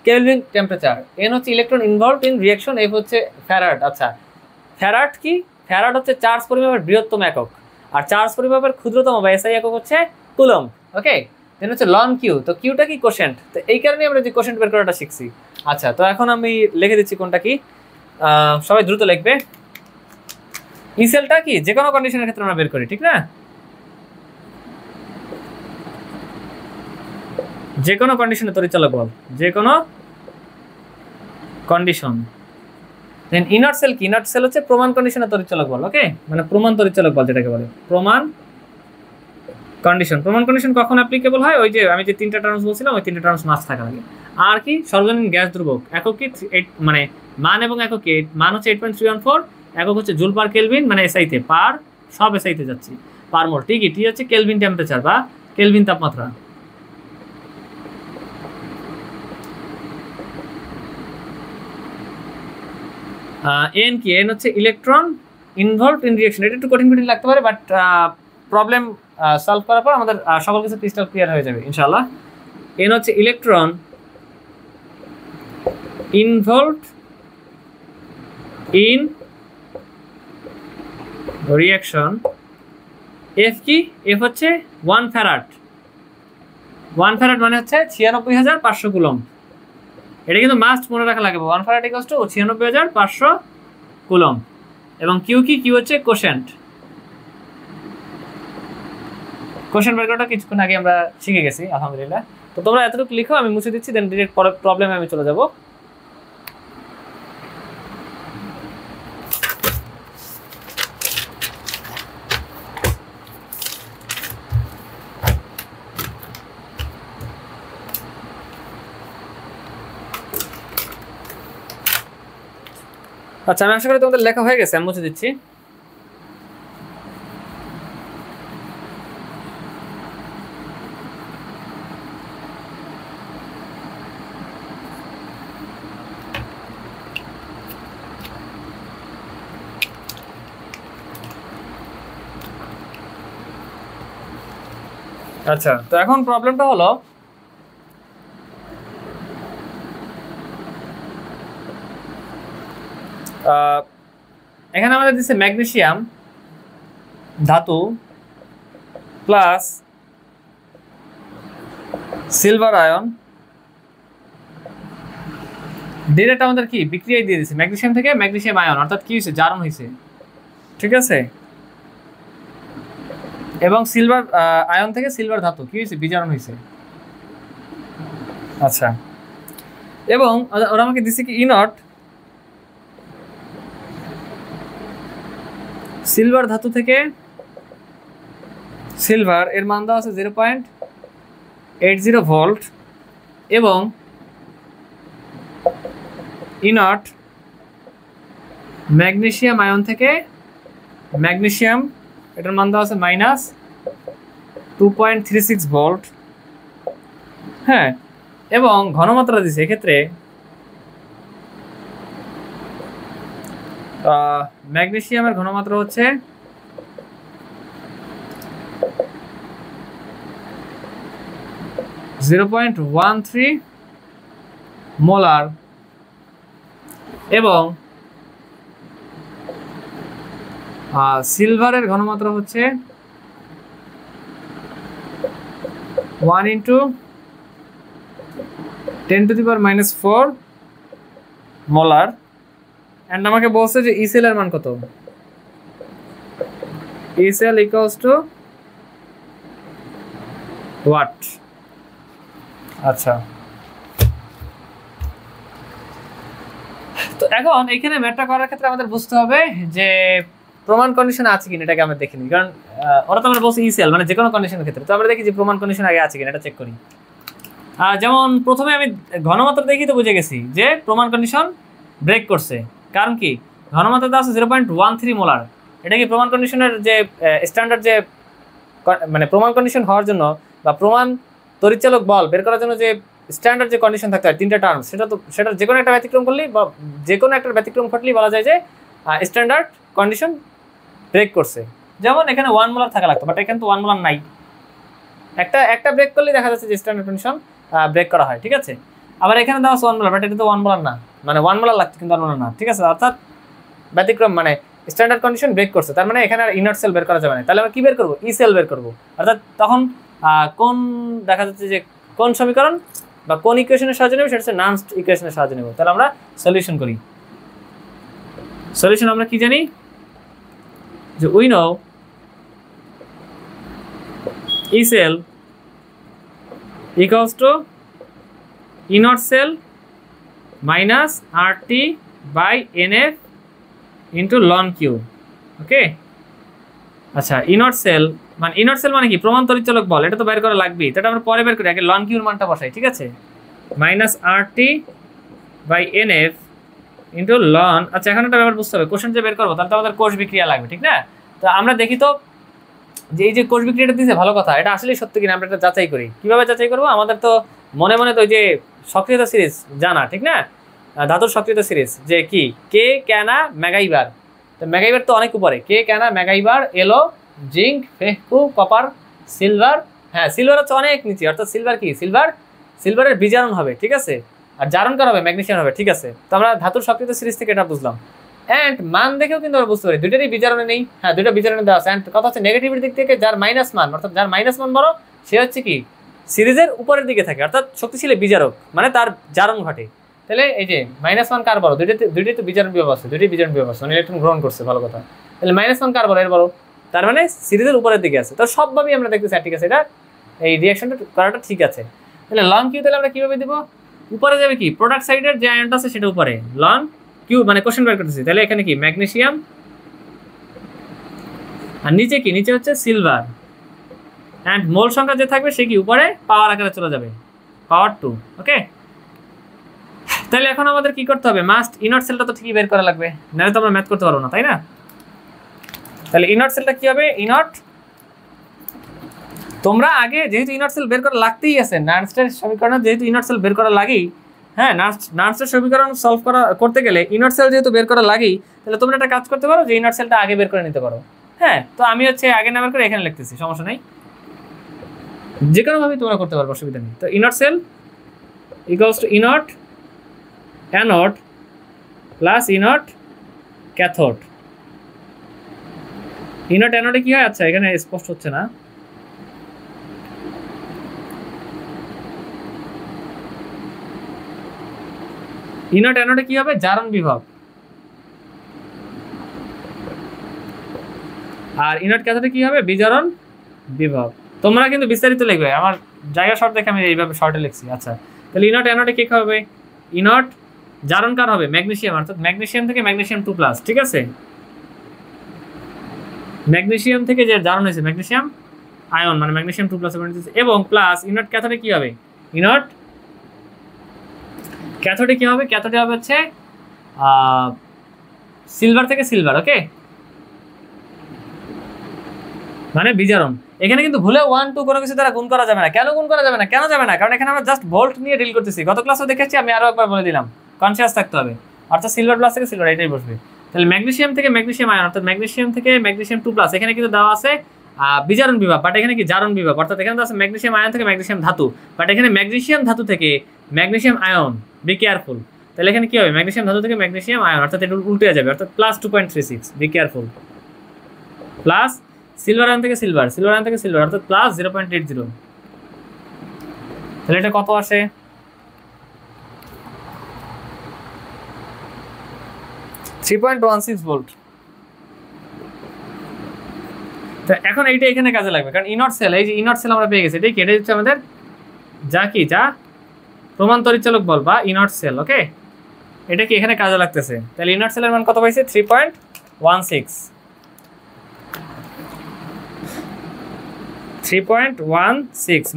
[SPEAKER 1] কেলভিন টেম্পারেচার। এন হচ্ছে electron involved in reaction. F হচ্ছে ফ্যারাড। আচ্ছা, ফ্যারাড কি? ফ্যারাড হচ্ছে চার্জ পরিমাপের বৃহত্তম একক, আর চার্জ পরিমাপের ক্ষুদ্রতম বা এসআই একক হচ্ছে কুলম্ব। ওকে, দেন হচ্ছে লন কিউ। তো কিউটা কি? কোশেন্ট। তো এই কারণে আমরা যে কোশেন্ট বের করাটা শিখছি। আচ্ছা, তো এখন আমি লিখে দিচ্ছি কোনটা কি, সবাই দ্রুত লিখবে। ই সেলটা কি যে কোনো কন্ডিশনের ক্ষেত্রে আমরা বের করি, ঠিক না? যে কোনো কন্ডিশনে তড়িৎচালক বল, যে কোনো কন্ডিশন। দেন ইনার্ট সেল কি? ইনার্ট সেল হচ্ছে প্রমাণ কন্ডিশনে তড়িৎচালক বল। ওকে, মানে প্রমাণ তড়িৎচালক বল যেটাকে বলে প্রমাণ কন্ডিশন। প্রমাণ কন্ডিশন কখন অ্যাপ্লিকেবল হয়? ওই যে আমি যে তিনটা টার্মস বলছিলাম, ওই তিনটা টার্মস মাস থাকা লাগে। আর কি? সর্বজনীন গ্যাস ধ্রুবক একক কি? মানে মান এবং একক কি? মান হচ্ছে 8.314, একক হচ্ছে জুল পার কেলভিন, মানে এসআইতে পার, সব এসআইতে যাচ্ছি, পার মোল। ঠিকই, টি হচ্ছে কেলভিন টেম্পারেচার বা কেলভিন তাপমাত্রা। এন কি? এন হচ্ছে ইলেকট্রন ইনভলভড ইন রিঅ্যাকশন। এটা একটু কঠিন কঠিন লাগতে পারে, বাট প্রবলেম সলভ করার পর আমাদের সকল কিছু ক্রিস্টাল ক্লিয়ার হয়ে যাবে ইনশাআল্লাহ। এন হচ্ছে electron involved in reaction. F কি? এফ হচ্ছে 1 ফ্যারাড। 1 ফ্যারাড মানে হচ্ছে 96,500 কুলম্ব। এটা কিন্তু মাস্ট মনে রাখা লাগবে। 1 ফ্যারাড ইকুয়ালস টু 96,500 কুলম্ব। এবং কিউ কি? কিউ হচ্ছে কোশেন্ট। কোশ্চেন বের করাটা কিছুক্ষণ আগে আমরা শিখে গেছি আলহামদুলিল্লাহ। তো তোমরা এতটুকু লিখো, আমি মুছে দিচ্ছি, দেন ডিরেক্ট পরের প্রবলেমে আমি চলে যাব। আচ্ছা, আমি আশা করি তোমাদের লেখা হয়ে গেছে, আমি মুছে দিচ্ছি। আচ্ছা, তো এখন প্রবলেমটা হলো এখানে আমাদের দিচ্ছে ম্যাগনেসিয়াম ধাতু প্লাস সিলভার আয়ন। ডিরেক্ট আমাদের কি বিক্রিয়ায় দিয়ে দিচ্ছে, ম্যাগনেসিয়াম থেকে ম্যাগনেসিয়াম আয়ন, অর্থাৎ কি হয়েছে? জারণ হয়েছে, ঠিক আছে। এবং সিলভার আয়ন থেকে সিলভার ধাতু কি হয়েছে? বিজারণ হয়েছে। আচ্ছা, এবং ওরা আমাকে দিচ্ছে কি ইনট সিলভার ধাতু থেকে সিলভার এর মান দেওয়া আছে 0.80 ভোল্ট, এবং ইনট ম্যাগনেসিয়াম আয়ন থেকে ম্যাগনেসিয়াম, এটার মান দেওয়া আছে -2.36 ভোল্ট। হ্যাঁ, এবং ঘনমাত্রা দিচ্ছে এক্ষেত্রে ম্যাগনেসিয়ামের ঘনমাত্রা হচ্ছে 0.13 মোলার, এবং সিলভারের ঘনমাত্রা হচ্ছে 1 × 10⁻⁻⁴ মোলার। অ্যান্ড আমাকে বলছে যে ইসেল এর মান কত? ইসেল ইকুয়ালস টু ওয়াট? আচ্ছা, তো এখন এখানে ম্যাথটা করার ক্ষেত্রে আমাদের বুঝতে হবে যে প্রমাণ কন্ডিশন আছে কিনা, এটাকে আমরা দেখে নিই। কারণ ওরা তো আমরা বলছি ইসেল মানে যে কোনো কন্ডিশনের ক্ষেত্রে, তো আমরা দেখি যে প্রমাণ কন্ডিশন আগে আছে কিনা, এটা চেক করি। যেমন প্রথমে আমি ঘনমাত্রা দেখি তো বুঝে গেছি যে প্রমাণ কন্ডিশন ব্রেক করছে। কারণ কি? ঘনমাত্রা আছে 0.13 মোলার। এটা কি প্রমাণ কন্ডিশনের যে স্ট্যান্ডার্ড, যে মানে প্রমাণ কন্ডিশন হওয়ার জন্য বা প্রমাণ তড়িৎচালক বল বের করার জন্য যে স্ট্যান্ডার্ড যে কন্ডিশন থাকতে হয় তিনটা টার্মস, সেটা যে কোনো একটা ব্যতিক্রম করলেই বা যে কোনো একটা ব্যতিক্রম ঘটলেই বলা যায় যে স্ট্যান্ডার্ড কন্ডিশন ব্রেক করছে। যেমন এখানে 1 মোলার থাকা লাগতো, বাট এখানে তো 1 মোলার নাই, একটা ব্রেক করলেই দেখা যাচ্ছে যে স্ট্যান্ডার্ড কন্ডিশন ব্রেক করা হয়, ঠিক আছে। আবার এখানে দেওয়া আছে 1 মোলার, বাট এটা তো 1 মোলার না, মানে 1 মোলার লাগতো কিন্তু 1 মোলার না, ঠিক আছে। অর্থাৎ ব্যতিক্রম মানে স্ট্যান্ডার্ড কন্ডিশন ব্রেক করছে, তার মানে এখানে আর ইনার্ট সেল বের করা যাবে না। তাহলে আমরা কি বের করবো? ই সেল বের করবো। অর্থাৎ তখন কোন দেখা যাচ্ছে যে কোন সমীকরণ বা কোন ইকুয়েশনের সাহায্যে নেব, সেটা হচ্ছে নানস্ট ইকুয়েশনের সাহায্যে নেব। তাহলে আমরা সলিউশন করি। সলিউশন আমরা কি জানি যে we know E cell equals to E naught cell minus R T by N F into ln Q. Okay, আচ্ছা ইনট সেল মানে কি? প্রমাণ তড়িৎচলক বল, এটা তো বের করা লাগবেই, এটা আমরা পরে বের করি, আগে লন কিউর মানটা বসাই, ঠিক আছে। Minus R T by N F into ln. আচ্ছা এখন একটা ব্যাপার বুঝতে হবে, কোশ্চেন যে বের করবো তাহলে তো আমাদের কোষ বিক্রিয়া লাগবে, ঠিক না? তো আমরা দেখি তো যে এই যে কোষ বিক্রিয়াটা দিয়েছে, ভালো কথা, এটা আসলে সত্যি কিনা আমরা এটা যাচাই করি। কিভাবে যাচাই করবো? আমাদের তো মনে মনে তো ওই যে সক্রিয়তা সিরিজ জানা, ঠিক না? ধাতুর সক্রিয়তা সিরিজ যে কি কে ক্যানা ম্যাগাইবার, তো ম্যাগাইবার তো অনেক উপরে, কে ক্যানা ম্যাগাইবার এলো জিঙ্ক ফেহকু কপার সিলভার, হ্যাঁ সিলভার হচ্ছে অনেক নিচে, অর্থাৎ সিলভার কি সিলভারের বিজারণ হবে, ঠিক আছে, আর জারণ করা হবে ম্যাগনেসিয়াম হবে, ঠিক আছে। তো আমরা ধাতুর সক্রিয়তা সিরিজ থেকে এটা বুঝলাম। অ্যান্ড মান দেখেও কিন্তু আমরা বুঝতে পারি দুইটারই বিজারণে নেই, হ্যাঁ দুইটা বিজারণে দেওয়া আছে। অ্যান্ড কথা হচ্ছে নেগেটিভের দিক থেকে যার মাইনাস মান, অর্থাৎ যার মাইনাস মান বড় সে হচ্ছে কি সিরিজের উপরের দিকে থাকে, অর্থাৎ শক্তিশালী বিজারক, মানে তার জারণ ঘটে। তাহলে এই যে মাইনাস মান কার বড়? দুইটাই তো বিজারণ বিভব আছে, দুইটাই বিজারণ বিভব আছে, মানে ইলেকট্রন গ্রহণ করছে, ভালো কথা। তাহলে মাইনাস মান কার বড়? এর বড়, তার মানে সিরিজের উপরের দিকে আছে। তো সবভাবেই আমরা দেখতেছি ঠিক আছে, এটা এই রিঅ্যাকশনটা করাটা ঠিক আছে। তাহলে লন কিউ তাহলে আমরা কিভাবে দিব? উপরে যাবে কি প্রোডাক্ট সাইডের যে আয়নটা আছে সেটা উপরে, লন কিউ মানে কোশ্চেন বের করতেছি। তাহলে এখানে কি ম্যাগনেসিয়াম, আর নিচে কি? নিচে হচ্ছে সিলভার। অ্যান্ড মোল সংখ্যা যে থাকবে সে কি উপরে পাওয়ার আকারে চলে যাবে, পাওয়ার 2। ওকে, তাহলে এখন আমাদের কি করতে হবে? মাস্ট ইনট সেলটা তো ঠিকই বের করা লাগবে, নাহলে তো আমরা ম্যাথ করতে পারবো না, তাই না? তাহলে ইনট সেলটা কি হবে? ইনট, তোমরা আগে যেহেতু ইনট সেল বের করা লাগতেই আছে, নার্সের সমীকরণ যেহেতু ইনট সেল বের করা লাগেই, হ্যাঁ নার্সের সমীকরণ সলভ করতে গেলে ইনট সেল যেহেতু বের করা লাগেই, তাহলে তোমরা একটা কাজ করতে পারো যে ইনট সেলটা আগে বের করে নিতে পারো। হ্যাঁ, তো আমি হচ্ছে আগে না বের করে এখানে লিখতেছি, সমস্যা নেই, যে কোনোভাবেই তোমরা করতে পারবো, অসুবিধা নেই। তো E naught cell equals to E naught anode plus E naught cathode. E naught অ্যানোডে কি হয়? আচ্ছা এখানে স্পষ্ট হচ্ছে না, ইনট অ্যানোডে কি হবে? জারণ বিভব। আর ইনট ক্যাথোডে কি হবে? বিজারণ বিভব। তোমরা কিন্তু বিস্তারিত লিখবে, আমার জায়গা শর্ট দেখে আমি এইভাবে শর্টে লিখছি। আচ্ছা তাহলে ইনট অ্যানোডে কি হবে? ইনট জারণ কার হবে? ম্যাগনেসিয়াম, অর্থাৎ ম্যাগনেসিয়াম থেকে ম্যাগনেসিয়াম 2+, ঠিক আছে। ম্যাগনেসিয়াম থেকে যে জারণ হয়েছে ম্যাগনেসিয়াম আয়ন, মানে ম্যাগনেসিয়াম 2+ এবং প্লাস ইনট ক্যাথোডে কি হবে? ইনট ক্যাথোডে কি হবে? ক্যাথোডে হবে হচ্ছে সিলভার থেকে সিলভার। ওকে, মানে বিজারণ। এখানে কিন্তু ভুলে 1 2 কোনো কিছু দ্বারা গুণ করা যাবে না। কেন গুণ করা যাবে না? কেন যাবে না? কারণ এখানে আমরা জাস্ট ভোল্ট নিয়ে ডিল করতেছি, গত ক্লাসেও দেখেছি, আমি আরো একবার বলে দিলাম, কনসিয়াস থাকতে হবে। অর্থাৎ সিলভার প্লাস থেকে সিলভার এটাই বসবে। তাহলে ম্যাগনেসিয়াম থেকে ম্যাগনেসিয়াম আয়ন, অর্থাৎ ম্যাগনেসিয়াম থেকে ম্যাগনেসিয়াম 2+, এখানে কিন্তু দেওয়া আছে বিজারণ বিভব, বাট এখানে কি জারণ বিভব, অর্থাৎ এখানে দেওয়া আছে ম্যাগনেসিয়াম আয়ন থেকে ম্যাগনেসিয়াম ধাতু, বাট এখানে ম্যাগনেসিয়াম ধাতু থেকে ম্যাগনেসিয়াম আয়ন। Be careful. তাহলে এখানে কি হবে? ম্যাগনেসিয়াম ধাতু থেকে ম্যাগনেসিয়াম আয়ন, অর্থাৎ এটা উল্টে যাবে, অর্থাৎ plus 2.36। Be careful. Plus silver ion থেকে সিলভার, সিলভার আয়ন থেকে সিলভার, অর্থাৎ প্লাস 0.80। তাহলে এটা কত আসে? 3.16 ভোল্ট। তো এখন এইটা এখানে কাজে লাগবে, কারণ ইনট সেল, এই যে ইনট সেল আমরা পেয়ে গেছি, এটাই কেটে দিচ্ছে আমাদের যা প্রমাণ তড়িৎচলক বল বা ইনট সেল। ওকে, এটা কি এখানে কাজে লাগতেছে? তাহলে ইনট সেলের মান কত পাইছে? 3.16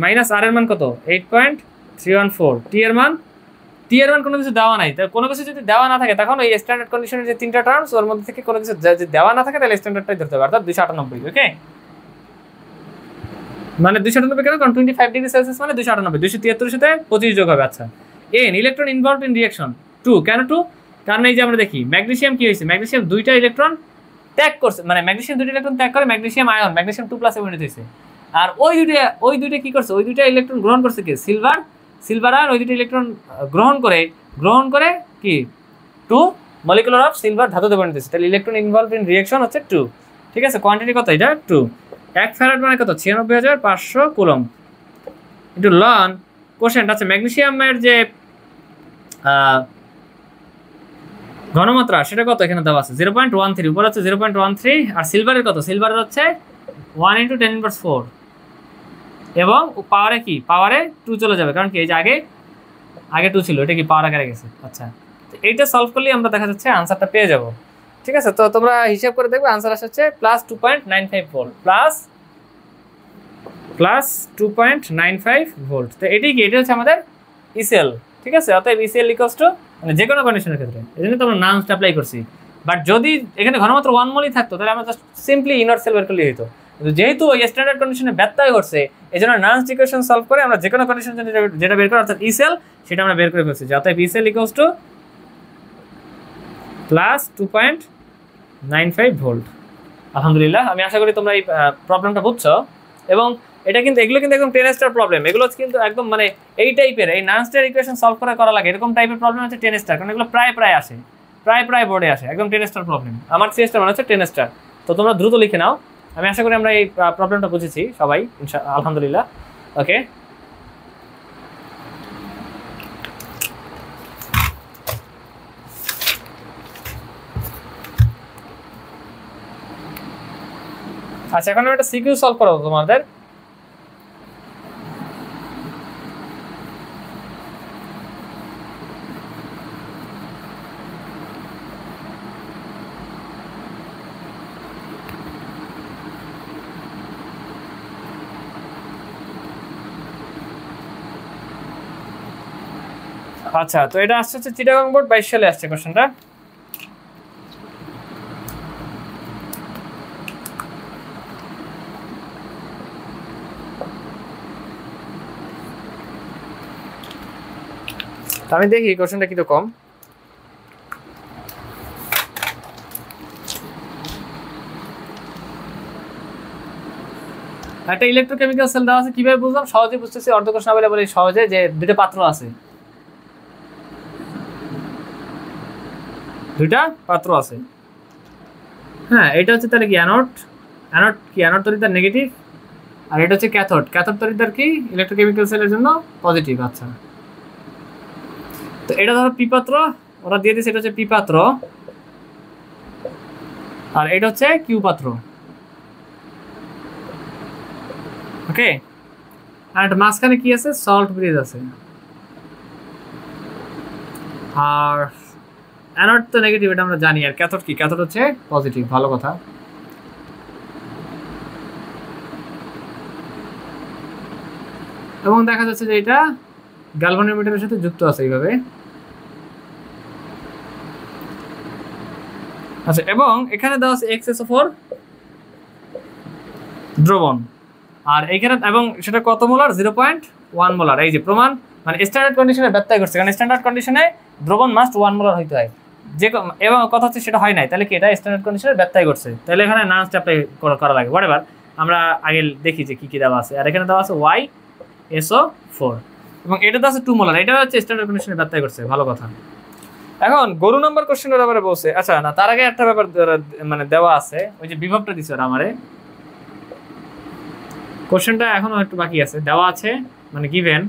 [SPEAKER 1] মাইনাস আর এর মান কত? 8.314। টি এর মান কোনো কিছু দেওয়া নাই। তাই কোনো কিছু যদি দেওয়া না থাকে তখন ওই স্ট্যান্ডার্ড কন্ডিশনের যে তিনটা টার্মস ওর মধ্যে থেকে কোনো কিছু যদি দেওয়া না থাকে তাহলে স্ট্যান্ডার্ডটাই ধরতে হবে, অর্থাৎ 298। ওকে, মানে 298 কেন, কারণ 25 ডিগ্রি সেলসিয়াস মানে 298, 273 সাথে 25 যোগ হবে। আচ্ছা, N electron involved in reaction 2, কেন 2? কারণ এই যে আমরা দেখি ম্যাগনেসিয়াম কি হয়েছে, ম্যাগনেসিয়াম 2টা ইলেকট্রন ত্যাগ করছে, মানে ম্যাগনেসিয়াম 2টা ইলেকট্রন ত্যাগ করে ম্যাগনেসিয়াম আয়ন, ম্যাগনেসিয়াম 2+ ইউনিট হয়েছে। আর ওই দুইটা কি করছে, ওই দুইটা ইলেকট্রন গ্রহণ করছে কি, সিলভার আয়ন ওই দুইটা ইলেকট্রন গ্রহণ করে কি 2 মলিকুলার অফ সিলভার ধাতুতে পরিণত হয়েছে। তাহলে ইলেকট্রন ইনভলভড ইন রিঅ্যাকশন হচ্ছে 2। ঠিক আছে, কোয়ান্টিটি কত এটা 2। 1 ফ্যারাড মানে কত, 96,500 কুলম্ব ইন্টু লন কোশেন্ট। আচ্ছা, ম্যাগনেসিয়ামের যে ঘনমাত্রা সেটা কত এখানে দেওয়া আছে 0.13, উপর হচ্ছে 0.13। আর সিলভারের কত, সিলভারের হচ্ছে 1 × 10⁻⁴, এবং পাওয়ারে কি, পাওয়ারে 2 চলে যাবে, কারণ কি এই যে আগে 2 ছিল, এটা কি পাওয়ার আকারে গেছে। আচ্ছা, তো এইটা সলভ করলে আমরা দেখা যাচ্ছে আনসারটা পেয়ে যাব। ঠিক আছে, তো তোমরা হিসাব করে দেখবে আনসার আসছে প্লাস 2.95 ভোল্ট, প্লাস 2.95 ভোল্ট। তো এটাই কি, এটা হচ্ছে আমাদের ইসেল। ঠিক আছে, অতএব ইসেল ইকুয়ালস টু, মানে যে কোনো কন্ডিশনের ক্ষেত্রে, এই জন্য তো আমরা নামস অ্যাপ্লাই করছি। বাট যদি এখানে ঘনমাত্রা 1 মোলই থাকতো তাহলে আমরা জাস্ট সিম্পলি ইনওয়ার্ড সেল বের করলেই হতো। কিন্তু যেহেতু ওই স্ট্যান্ডার্ড কন্ডিশনে ব্যত্যয় ঘটছে, এই জন্য নামস ইকুয়েশন সলভ করে আমরা যে কোনো কন্ডিশন যেটা বের করি অর্থাৎ ইসেল, সেটা আমরা বের করে ফেলছি। অতএব ইসেল ইকুয়ালস টু প্লাস 2.95 ভোল্ট। আলহামদুলিল্লাহ, আমি আশা করি তোমরা এই প্রবলেমটা বুঝছো। এবং এগুলো কিন্তু একদম 10 স্টার প্রবলেম, এগুলো কিন্তু একদম মানে এই টাইপের, এই নানস্টার ইকুয়েশন সলভ করা লাগে এরকম টাইপের প্রবলেম হচ্ছে 10 স্টার, কারণ এগুলো প্রায় আসে, প্রায় বোর্ডে আসে, একদম 10 স্টার প্রবলেম। আমার 3 স্টার মানে হচ্ছে 10 স্টার। তো তোমরা দ্রুত লিখে নাও। আমি আশা করি আমরা এই প্রবলেমটা বুঝেছি সবাই, আলহামদুলিল্লাহ। ওকে, আচ্ছা, এখন আমি একটা সিকিউ সলভ করবো তোমাদের। আচ্ছা, তো এটা আসছে হচ্ছে চিটাগাং বোর্ড 22 সালে আসছে কোশ্চেনটা। আমি দেখি কোশ্চেনটা কিরকম। একটা ইলেকট্রোকেমিক্যাল সেল দেওয়া আছে, কিভাবে বুঝলাম, সহজে বুঝতেছি, অর্ধ কোশ্চেন অ্যাভেলেবল সহজে, যে দুটো পাত্র আছে, হ্যাঁ, এটা হচ্ছে তাহলে কি অ্যানোড কি, অ্যানোড তড়িৎদ্বার নেগেটিভ, আর এটা হচ্ছে ক্যাথোড তড়িৎদ্বার কি ইলেকট্রোকেমিক্যাল সেলের জন্য পজিটিভ। আচ্ছা, তো এটা ধরো পি পাত্র, ওরা দিয়ে দিয়েছে, এটা হচ্ছে পি পাত্র, আর এটা হচ্ছে কিউ পাত্র। ওকে, আর মাঝখানে কি আছে, সল্ট ব্রিজ আছে। আর অ্যানোড তো নেগেটিভ, এটা আমরা জানি। আর ক্যাথোড কি, ক্যাথোড হচ্ছে পজিটিভ। ভালো কথা। এবং দেখা যাচ্ছে যে এটা গ্যালভানোমিটারের সাথে যুক্ত আছে এইভাবে। আচ্ছা, এবং এখানে দেওয়া আছে XSO4 দ্রবণ, আর এইখানে, এবং সেটা কত মোলার, 0.1 মোলার। এই যে প্রমাণ, মানে স্ট্যান্ডার্ড কন্ডিশনে ব্যত্যয় করছে, কারণ স্ট্যান্ডার্ড কন্ডিশনে দ্রবণ মাস্ট 1 মোলার হইতে হয়, এবং কথা হচ্ছে সেটা হয় নাই, তাহলে কি এটা স্ট্যান্ডার্ড কন্ডিশনে ব্যত্যয় করছে, তাহলে এখানে নানস্ট অ্যাপ্লাই করা লাগে। হোয়াটএভার, আমরা আগে দেখি যে কি দেওয়া আছে। আর এখানে দেওয়া আছে YSO4, এবং এটা দেওয়া আছে 2 মোলার, এটা হচ্ছে স্ট্যান্ডার্ড কন্ডিশনে ব্যত্যয় করছে। ভালো কথা। এখন গরু নাম্বার কোশ্চেনের ব্যাপারে বলছে। আচ্ছা, না, তার আগে একটা ব্যাপার মানে দেওয়া আছে, ওই যে বিভবটা দিচ্ছে ওরা আমারে, কোশ্চেনটা এখনো একটু বাকি আছে, দেওয়া আছে মানে গিভেন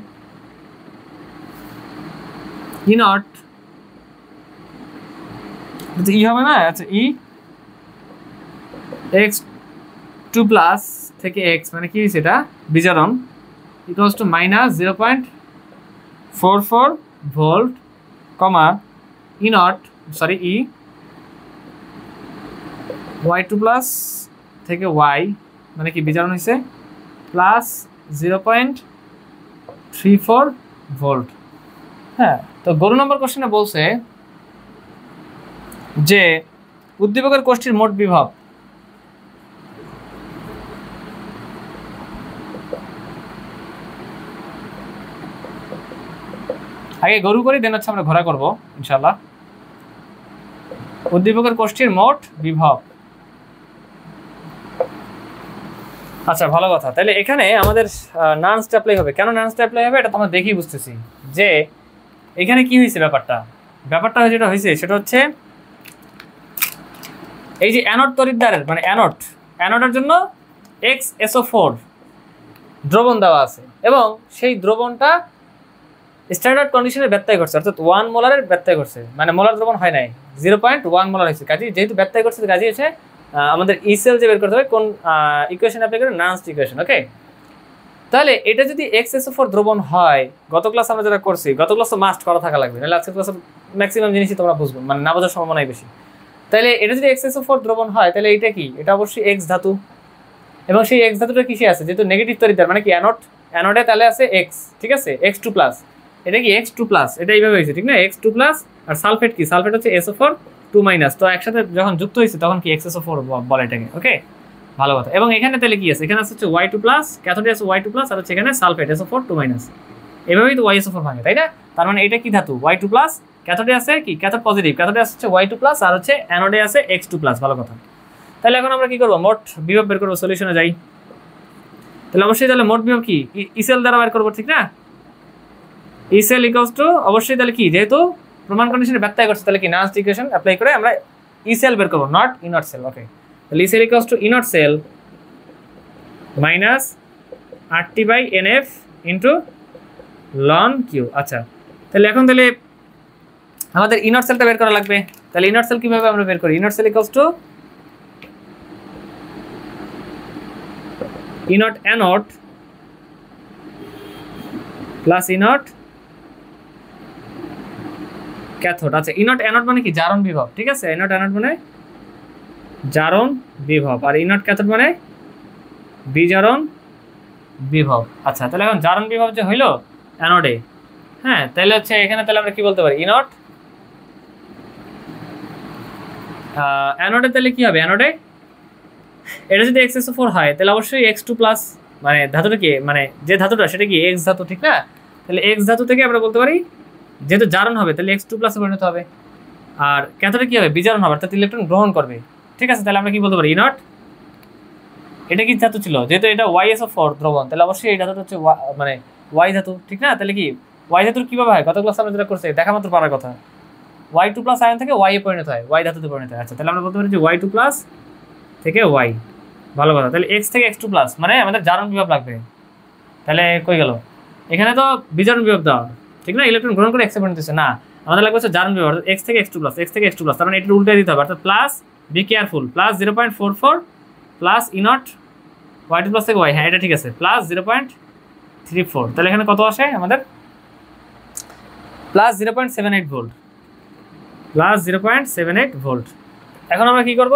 [SPEAKER 1] ই নট, ই হবে না। আচ্ছা, ই x2+ থেকে x মানে কি সেটা বিজারণ equals to -0.44 volt, comma E not, sorry E y2+ থেকে y মানে কি বিজারণ হয়েছে প্লাস 0.34 ভোল্ট। হ্যাঁ, তো গরু নম্বর কোশ্চেনে বলছে যে উদ্দীপকের কোষ্ঠীর মোট বিভব আগে গরু করি, দেন হচ্ছে আমরা ঘোড়া করবো ইনশাল্লাহ। উদ্দীপকের কোষ্ঠীর মোট বিভব। আচ্ছা, ভালো কথা। তাহলে এখানে আমাদের নান স্ট্যাপলাই হবে। কেন নান স্ট্যাপলাই হবে এটা তো আমরা দেখেই বুঝতেছি যে এখানে কি হয়েছে। ব্যাপারটা যেটা হয়েছে সেটা হচ্ছে এই যে অ্যানোড তড়িৎদ্বারের মানে অ্যানোডের জন্য XSO4 দ্রবণ দেওয়া আছে এবং সেই দ্রবণটা স্ট্যান্ডার্ড কন্ডিশনের ব্যত্যয় করছে, অর্থাৎ 1 মোলারের ব্যত্যয় করছে, মানে মোলার দ্রবণ হয় নাই, 0.1 মোলার হয়েছে। কাজে যেহেতু ব্যত্যয় করছে, কাজে হচ্ছে আমাদের ইসেল যে বের করতে হবে কোন ইকুয়েশন অ্যাপ্লাই করে, নান্সড ইকুয়েশন। ওকে, তাহলে এটা যদি XSO4 দ্রবণ হয়, গত ক্লাস আমরা যেটা করছি, গত ক্লাসে মাস্ট করা থাকা লাগবে, নাহলে আজকের ক্লাসে ম্যাক্সিমাম জিনিসই তোমরা বুঝবো, মানে না বোঝার সম্ভাবনাই বেশি। তাহলে এটা যদি XSO4 দ্রবণ হয়, তাহলে এটা কি? এটা অবশ্যই X ধাতু, এবং সেই X ধাতুটা কিসে আছে? যেহেতু নেগেটিভ তড়িৎদ্বার মানে কি অ্যানোডে, তাহলে আছে X, ঠিক আছে, X2+। এটা কি X2+, এটা এইভাবে হয়েছে, ঠিক না? X2+, আর সালফেট কি? সালফেট হচ্ছে SO4 2-, তো একসাথে যখন যুক্ত হয়েছে তখন কি XSO4 বলে এটাকে। ওকে, ভালো কথা। এবং এখানে তাহলে কি আছে? এখানে আছে হচ্ছে Y2+, ক্যাথোডে আছে Y2+, আর হচ্ছে এখানে সালফেট SO4 2-। এভাবেই তো YSO4 ভাঙে, তাই না? তার মানে এটা কি ধাতু? Y2+, ক্যাথোডে আছে কি? ক্যাথোড পজিটিভ, ক্যাথোডে আছে হচ্ছে Y2+, আর হচ্ছে অ্যানোডে আছে X2+। ভালো কথা। তাহলে এখন আমরা কি করবো? মোট বিভব বের করবো, সলিউশনে যাই। তাহলে অবশ্যই তাহলে মোট বিভব কি? ইসেল দ্বারা বের করবো, ঠিক না? ইসেল ইকুয়ালস টু অবশ্যই তাহলে কি, যেহেতু প্রমাণ কন্ডিশনে ব্যত্যয় করছে, তাহলে কি নান্সড ইকুয়েশন অ্যাপ্লাই করে আমরা ইসেল বের করবো, নট ইনট সেল। ওকে, তাহলে E cell equals to E naught cell minus RT/NF into ln Q. আচ্ছা, তাহলে এখন তাহলে আমাদের ইনট সেলটা বের করা লাগবে। তাহলে ইনট সেল কিভাবে আমরা বের করি? ইনট cell equals to E naught anode plus E naught cathode. আচ্ছা, ইনট অ্যানোড মানে কি? জারণ বিভব, ঠিক আছে? ইনট অ্যানোড মানে জারণ বিভব, আর ইনট ক্যাথোড মানে বিজারণ বিভব। আচ্ছা, তাহলে এখন জারণ বিভব যে হইলো অ্যানোডে, হ্যাঁ, তাহলে হচ্ছে এখানে তাহলে আমরা কি বলতে পারি? ইনট অ্যানোডে তাহলে কি হবে? অ্যানোডে এটা যদি XSO4 হয়, তাহলে অবশ্যই X2+, মানে ধাতুটা কি, মানে যে ধাতুটা সেটা কি X ধাতু, ঠিক না? তাহলে X ধাতু থেকে আমরা বলতে পারি যেহেতু জারণ হবে, তাহলে X2+ পরিণত হবে। আর ক্যাথোডে কি হবে? বিজারণ হবে, অর্থাৎ ইলেকট্রন গ্রহণ করবে, ঠিক আছে? তাহলে আমরা কি বলতে পারি? ইনট, এটা কি ধাতু ছিল? যেহেতু এটা YSO4 দ্রবণ, তাহলে অবশ্যই এই ধাতুটা হচ্ছে মানে Y ধাতু, ঠিক না? তাহলে কি Y ধাতুর কিভাবে হয়? গত ক্লাসে আমরা যেটা করছি, দেখা মাত্র পারার কথা, Y2+ আয়ন থেকে Y এ পরিণত হয়, Y ধাতুতে পরিণত হয়। আচ্ছা, তাহলে আমরা বলতে পারি যে Y2+ থেকে Y। ভালো কথা। তাহলে X থেকে X2+, মানে আমাদের জারণ বিভব লাগবে। তাহলে কই গেল? এখানে তো বিজারণ বিভব দেওয়া, ঠিক না? ইলেকট্রন গ্রহণ করে X এ পরিণত হচ্ছে না, আমাদের লাগবে হচ্ছে জারণ বিভব, অর্থাৎ X থেকে X2+, তার মানে এটা উল্টে দিতে হবে, অর্থাৎ plus, be careful, plus 0.44 plus ইনট Y2+ থেকে Y, হ্যাঁ এটা ঠিক আছে, প্লাস 0.34। তাহলে এখানে কত আসে আমাদের? Plus 0.78 volt, plus 0.78 volt. এখন আমরা কি করব?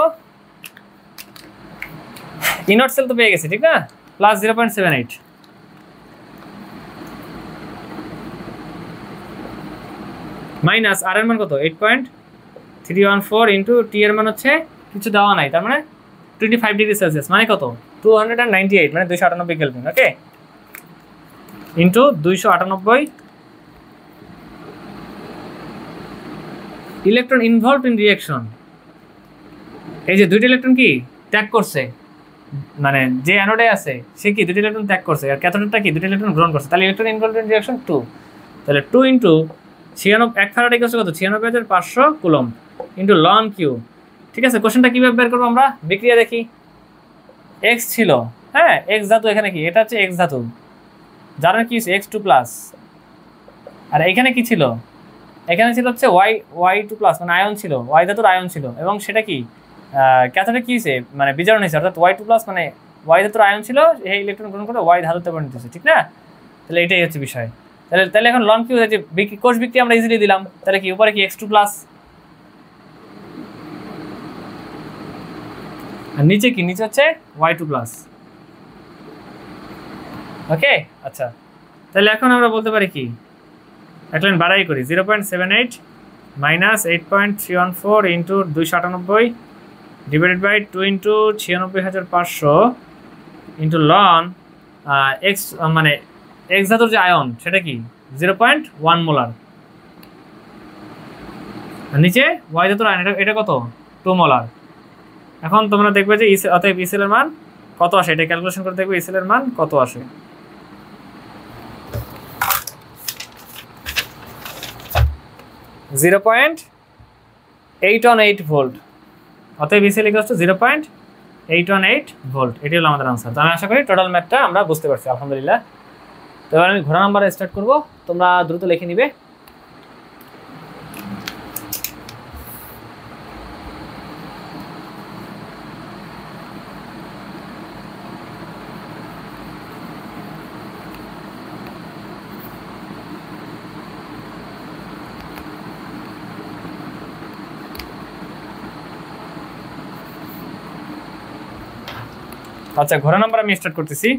[SPEAKER 1] ইনট সেল তো পেয়ে গেছি, ঠিক না? প্লাস 0.78 মাইনাস আর এর মান কত? 8.314 ইন্টু টি এর মান হচ্ছে কিছু দেওয়া নাই, তার মানে 25 ডিগ্রি সেলসিয়াস, মানে কত? 298, মানে 298 kelvin. Okay, into 298 electron involved in reaction. এই যে দুইটা ইলেকট্রন কি ত্যাগ করছে, মানে যে অ্যানোডে আছে সে কি দুইটা ইলেকট্রন ত্যাগ করছে, আর ক্যাথোডেরটা কি দুইটা ইলেকট্রন গ্রহণ করছে। তাহলে ইলেকট্রন ইনভলভড ইন রিঅ্যাকশন 2, তাহলে 2 ইন্টু 96, 1 ফ্যারাড ইকুয়ালস কত? 96,500 কুলম্ব ইন্টু লন কিউ। ঠিক আছে, কোশ্চেনটা কিভাবে বের করবো আমরা? বিক্রিয়া দেখি। X ছিল, হ্যাঁ X ধাতু, এখানে কি? এটা হচ্ছে X ধাতু, যার কি X2+, আর এখানে কি ছিল? এখানে ছিল হচ্ছে Y2+, মানে আয়ন ছিল, Y ধাতুর আয়ন ছিল, এবং সেটা কি ক্যাথোডে কি হয়েছে? মানে বিজারণ হয়েছে, অর্থাৎ Y2+, মানে Y ধাতুর আয়ন ছিল, এই ইলেকট্রন গ্রহণ করে Y ধাতুতে পরিণত হয়েছে, ঠিক না? তাহলে এটাই হচ্ছে বিষয়। তাহলে এখন লন কিউ হয়েছে, কোষ বিক্রিয়া আমরা ইজিলি দিলাম, তাহলে কি উপরে কি X2+, আর নিচে কি? নিচে হচ্ছে Y2+। ওকে, আচ্ছা, তাহলে এখন আমরা বলতে পারি কি, এক লাইন বাড়াই করি, 0.78 minus 8.314 into 298 divided by 2 into 96,500 into ln X, মানে X ধাতুর যে আয়ন সেটা কি 0.1 মোলার, নিচে ওয়াই ধাতুর আয়ন, এটা কত 2 মোলার। এখন তোমরা দেখবে যে অতএব ইসেল এর মান কত আসে, এটা ক্যালকুলেশন করে দেখবে ইসেল এর মান কত আসে। (0.818 ভোল্ট। অতএব ইসেল ইকুয়ালস টু 0.818 ভোল্ট। এটি হলো আমাদের আনসার। তো আমি আশা করি টোটাল ম্যাথটা আমরা বুঝতে পারছি, আলহামদুলিল্লাহ। তো এবার আমি ঘোড়া নাম্বারে স্টার্ট করব, তোমরা দ্রুত লিখে নিবে। আচ্ছা, ঘোড়া নাম্বার আমি স্টার্ট করতেছি।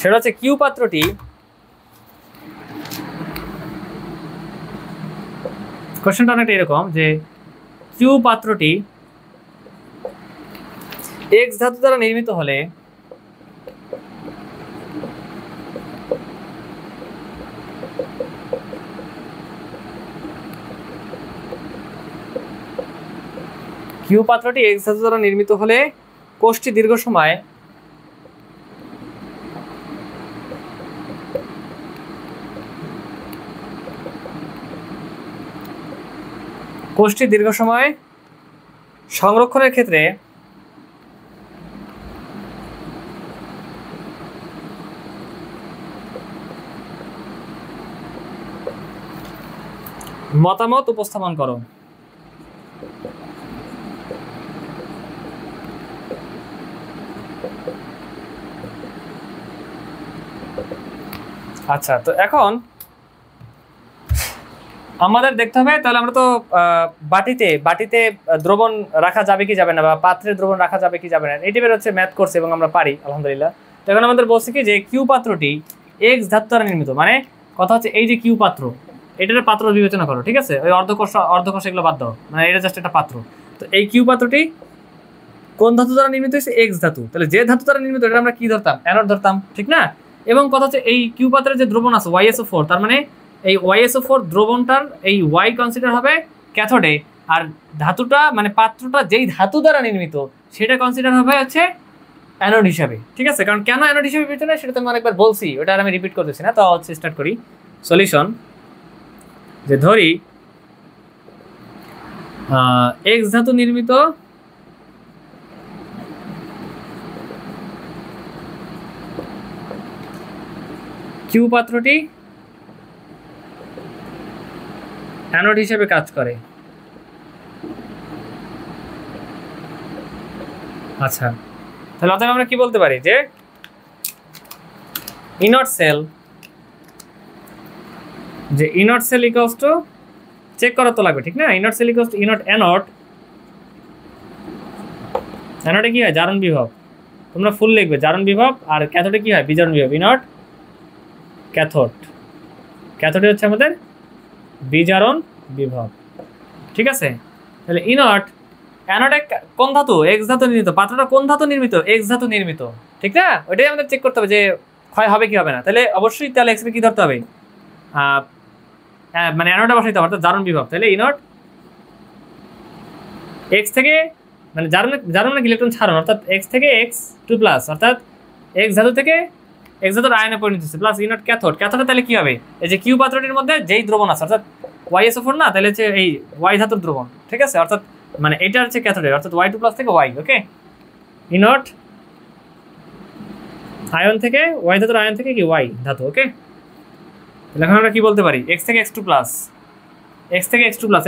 [SPEAKER 1] সেটা হচ্ছে কিউ পাত্রটি কোশ্চেনটা অনেকটা এরকম যে কিউ পাত্রটি এক্স ধাতু দ্বারা নির্মিত হলে কিউ পাত্রটি এক্স ধাতু দ্বারা নির্মিত হলে কোষটি দীর্ঘ সময় সংরক্ষণের ক্ষেত্রে মতামত উপস্থাপন করো। আচ্ছা, তো এখন আমাদের দেখতে হবে, তাহলে আমরা তো বাটিতে দ্রবণ রাখা যাবে কি যাবে না, বা পাত্রে দ্রবণ রাখা যাবে কি যাবে না, এই টাইপের হচ্ছে ম্যাথ করছে এবং আমরা পারি, আলহামদুলিল্লাহ। তো এখন আমাদের বলছি কি যে কিউ পাত্রটি এক্স ধাতু দ্বারা নির্মিত, মানে কথা হচ্ছে এই যে কিউ পাত্র, এটার পাত্র বিবেচনা করো, ঠিক আছে? ওই অর্ধকোষ এগুলো বাদ দাও, মানে এটা জাস্ট একটা পাত্র। তো এই কিউ পাত্রটি কোন ধাতু দ্বারা নির্মিত হয়েছে? এক্স ধাতু। তাহলে যে ধাতু দ্বারা নির্মিত এটা আমরা কি ধরতাম? অ্যানোড ধরতাম, ঠিক না? এবং কথা হচ্ছে এই কিউ পাত্রের যে দ্রবণ আছে YSO4, তার মানে এই YSO4 দ্রবণটার এই Y কনসিডার হবে ক্যাথোডে, আর ধাতুটা মানে পাত্রটা যেই ধাতু দ্বারা নির্মিত সেটা কনসিডার হবে হচ্ছে অ্যানোড হিসাবে, ঠিক আছে? কারণ কেন অ্যানোড হিসাবে বিবেচনা সেটা তো আমি অনেকবার বলছি, ওটা আর আমি রিপিট করতেছি না। তো হচ্ছে স্টার্ট করি সলিউশন। যে ধরি এক্স ধাতু নির্মিত কিউ পাত্রটি অ্যানোড হিসেবে কাজ করে। আচ্ছা, তাহলে অতএব আমরা কি বলতে পারি যে E naught cell equals to, check করা তো লাগবে, ঠিক না? E naught cell equals to E naught anode. অ্যানোডে কি হয়? জারণ বিভব। তোমরা ফুল লিখবে জারণ বিভব, আর ক্যাথোডে কি হয়? বিজারণ বিভব। ইনট ক্যাথোডে হচ্ছে আমাদের বিজারণ বিভব, ঠিক আছে? তাহলে ইনট অ্যানোডে কোন ধাতু? এক্স ধাতু নির্মিত। পাত্রটা কোন ধাতু নির্মিত? এক্স ধাতু নির্মিত, ঠিক না? ওইটাই আমাদের চেক করতে হবে যে ক্ষয় হবে কি হবে না। তাহলে অবশ্যই তাহলে এক্স কি ধরতে হবে? মানে অ্যানোডে বসাইতে হবে, অর্থাৎ জারণ বিভব। তাহলে ইনট এক্স থেকে মানে জারণ মানে ইলেকট্রন ছাড়ন, অর্থাৎ এক্স থেকে X2+, অর্থাৎ এক্স ধাতু থেকে এক্স ধাতুর আয়নে পরিণত হচ্ছে, প্লাস ইনট ক্যাথোডে তাহলে কি হবে? এই যে কিউ পাত্রটির মধ্যে যেই দ্রবণ আছে, অর্থাৎ YSO4 না, তাহলে হচ্ছে এই Y ধাতুর দ্রবণ, ঠিক আছে? অর্থাৎ মানে এটা হচ্ছে ক্যাথোডের, অর্থাৎ Y2+ থেকে Y, ওকে? ইনট আয়ন থেকে Y ধাতুর আয়ন থেকে কি Y ধাতু, ওকে? তাহলে এখন আমরা কি বলতে পারি? X থেকে X2+,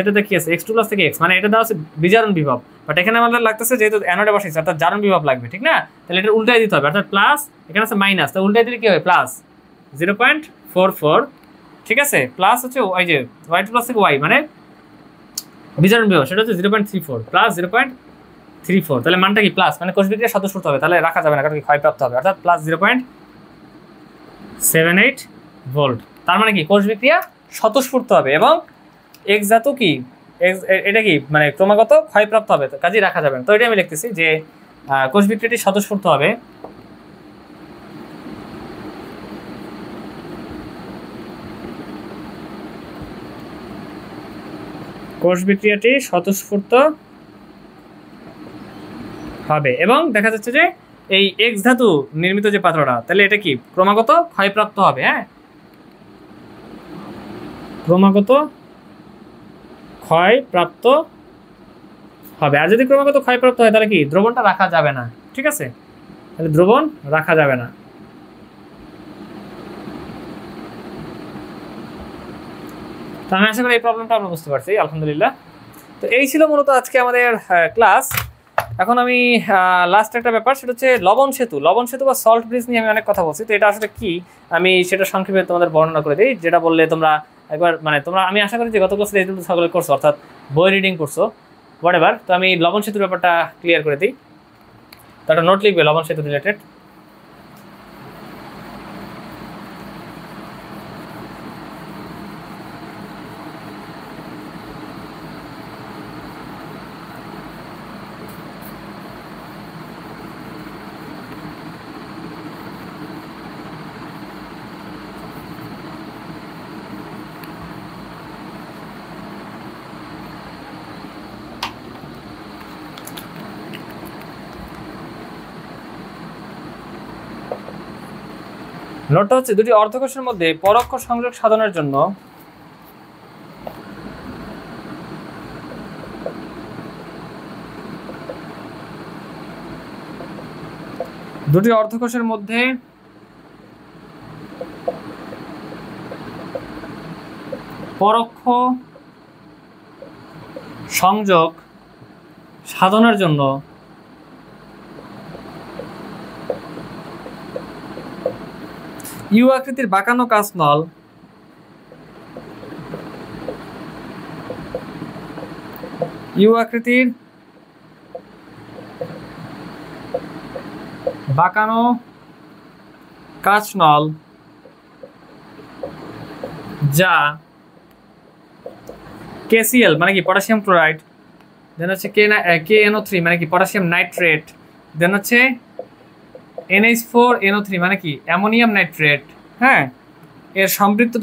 [SPEAKER 1] এটাতে কি আছে? X2+ থেকে X, মানে এটা দেওয়া আছে বিজারণ বিভব, বাট এখানে আমাদের লাগতেছে যেহেতু অ্যানোডে বসাইছে, অর্থাৎ জারণ বিভব লাগবে, ঠিক না? তাহলে এটা উল্টাই দিতে হবে, অর্থাৎ প্লাস, এখানে আছে মাইনাস, তো উল্টাই দিলে কি হবে? প্লাস 0.44, ঠিক আছে? প্লাস হচ্ছে ওই যে Y2+ থেকে Y, মানে বিজারণ বিভব, সেটা হচ্ছে 0.34 প্লাস 0.34। তাহলে মানটা কি? প্লাস, মানে কোষ বিক্রিয়া স্বতঃস্ফূর্ত হবে, তাহলে রাখা যাবে না, কারণ কি ক্ষয়প্রাপ্ত হবে, অর্থাৎ প্লাস 0.78 ভোল্ট। তার মানে কি কোষ বিক্রিয়া স্বতঃস্ফূর্ত হবে, এবং এক্স ধাতু কি এটা কি মানে ক্রমাগত ক্ষয়প্রাপ্ত হবে, কাজেই রাখা যাবে না। তো এটা আমি লিখতেছি যে কোষ বিক্রিয়াটি স্বতঃস্ফূর্ত হবে কোষ বিক্রিয়াটি স্বতঃস্ফূর্ত হবে এবং দেখা যাচ্ছে যে এই এক্স ধাতু নির্মিত যে পাত্রটা, তাহলে এটা কি ক্রমাগত ক্ষয়প্রাপ্ত হবে। হ্যাঁ, ক্রমাগত ক্ষয়প্রাপ্ত হবে। আর যদি ক্রমাগত ক্ষয়প্রাপ্ত হয় তাহলে কি দ্রবণটা রাখা যাবে না। ঠিক আছে, তাহলে দ্রবণ রাখা যাবে না। তো আমি আশা করি এই প্রবলেমটা আমরা বুঝতে পারছি, আলহামদুলিল্লাহ। তো এই ছিল মূলত আজকে আমাদের ক্লাস। এখন আমি লাস্ট একটা ব্যাপার, সেটা হচ্ছে লবণ সেতু। লবণ সেতু বা সল্ট ব্রিজ নিয়ে আমি অনেক কথা বলছি, তো এটা আসলে কি আমি সেটা সংক্ষেপে তোমাদের বর্ণনা করে দিই। যেটা বললে তোমরা একবার মানে তোমরা, আমি আশা করি যে গত ক্লাসে এইগুলো সকলে করছো, অর্থাৎ বই রিডিং করছো, হোয়াট এভার। তো আমি লবণ সেতুর ব্যাপারটা ক্লিয়ার করে দিই। তো একটা নোট লিখবে লবণ সেতু রিলেটেড। নোটটা হচ্ছে দুটি অর্ধকোষের মধ্যে পরোক্ষ সংযোগ সাধনের জন্য দুটি অর্ধকোষের মধ্যে পরোক্ষ সংযোগ সাধনের জন্য ইউ আকৃতির বাঁকানো কাঁচনল ইউ আকৃতির বাঁকানো কাঁচনল যা KCl মানে কি পটাশিয়াম ক্লোরাইড, দেন হচ্ছে KNO3 মানে কি পটাশিয়াম নাইট্রেট, দেন হচ্ছে NH4NO3 মানে কি অ্যামোনিয়াম নাইট্রেট, হ্যাঁ, এর সম্পৃক্ত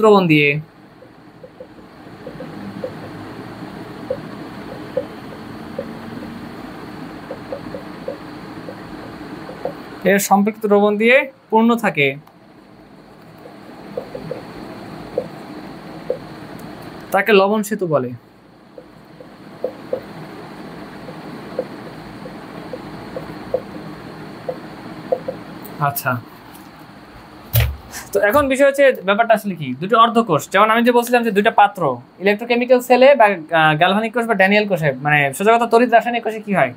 [SPEAKER 1] দ্রবণ দিয়ে পূর্ণ থাকে, তাকে লবণ সেতু বলে। আচ্ছা, তো এখন বিষয় হচ্ছে ব্যাপারটা আসলে কি, দুটো অর্ধকোষ, যেমন আমি যে বলছিলাম যে দুইটা পাত্র, ইলেকট্রোকেমিক্যাল সেলে বা গ্যালভানিক কোষ বা ড্যানিয়েল কোষে, মানে সোজা কথা তড়িৎ রাসায়নিক কোষে কি হয়,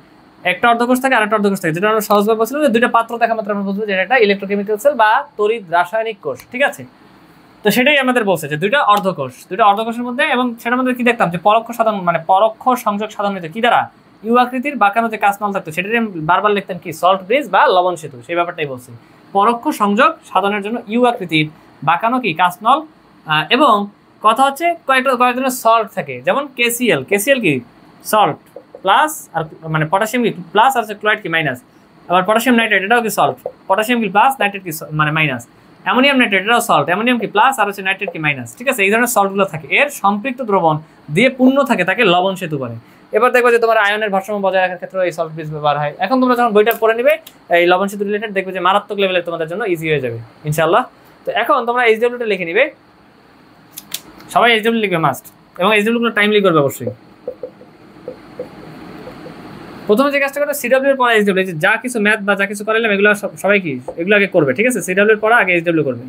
[SPEAKER 1] একটা অর্ধকোষ থাকে আর একটা অর্ধকোষ থাকে। যেটা আমরা সহজভাবে বলছিলাম যে দুইটা পাত্র দেখা মাত্র আমরা বুঝবো যে এটা ইলেকট্রোকেমিক্যাল সেল বা তড়িৎ রাসায়নিক কোষ। ঠিক আছে, তো সেটাই আমাদের বলছে যে দুইটা অর্ধকোষের মধ্যে, এবং সেটার মধ্যে কি দেখতাম যে পরোক্ষ সাধন মানে পরোক্ষ সংযোগ সাধন হইতো কি দ্বারা, ইউ আকৃতির বাঁকানো যে কাঁচনল থাকতো সেটাকে বারবার লিখতেন কি সল্ট ব্রিজ বা লবণ সেতু, সেই ব্যাপারটাই বলছি। পরোক্ষ সংযোগ সাধনের জন্য ইউ আকৃতির বাঁকানো কি কাঁচনল, এবং কথা হচ্ছে কয়েক ধরনের সল্ট থাকে, যেমন KCl কি সল্ট প্লাস, আর মানে পটাশিয়াম কি প্লাস, আর ক্লোরাইড কি মাইনাস, আবার পটাশিয়াম নাইট্রেট এটাও কি সল্ট, পটাশিয়াম কি প্লাস, নাইট্রেট কি মানে মাইনাস, অ্যামোনিয়াম নাইট্রেট এটাও সল্ট, অ্যামোনিয়াম কি প্লাস আর হচ্ছে নাইট্রেট কি মাইনাস। ঠিক আছে, এই ধরনের সল্টগুলো থাকে, এর সম্পৃক্ত দ্রবণ দিয়ে পূর্ণ থাকে, তাকে লবণ সেতু বলে। এবার দেখবো যে তোমার আয়নের ভারসাম্য বজায় রাখার ক্ষেত্রে এই সল্ট ব্রিজ ব্যবহার হয়। এখন তোমরা যখন বইটা পড়ে নিবে এই লবণ সেতু রিলেটেড, দেখবে যে মারাত্মক লেভেলে তোমাদের জন্য ইজি হয়ে যাবে ইনশাআল্লাহ। তো এখন তোমরা HWটা লিখে নিবে, সবাই HW লিখবে মাস্ট, এবং HW গুলো টাইমলি করবে অবশ্যই। প্রথমে যে কাজটা করবে CW এর পরে HW, যা কিছু ম্যাথ বা যা কিছু করাইলাম এগুলো সবাই কি এগুলো আগে করবে। ঠিক আছে, CW এর পরে আগে HW করবে।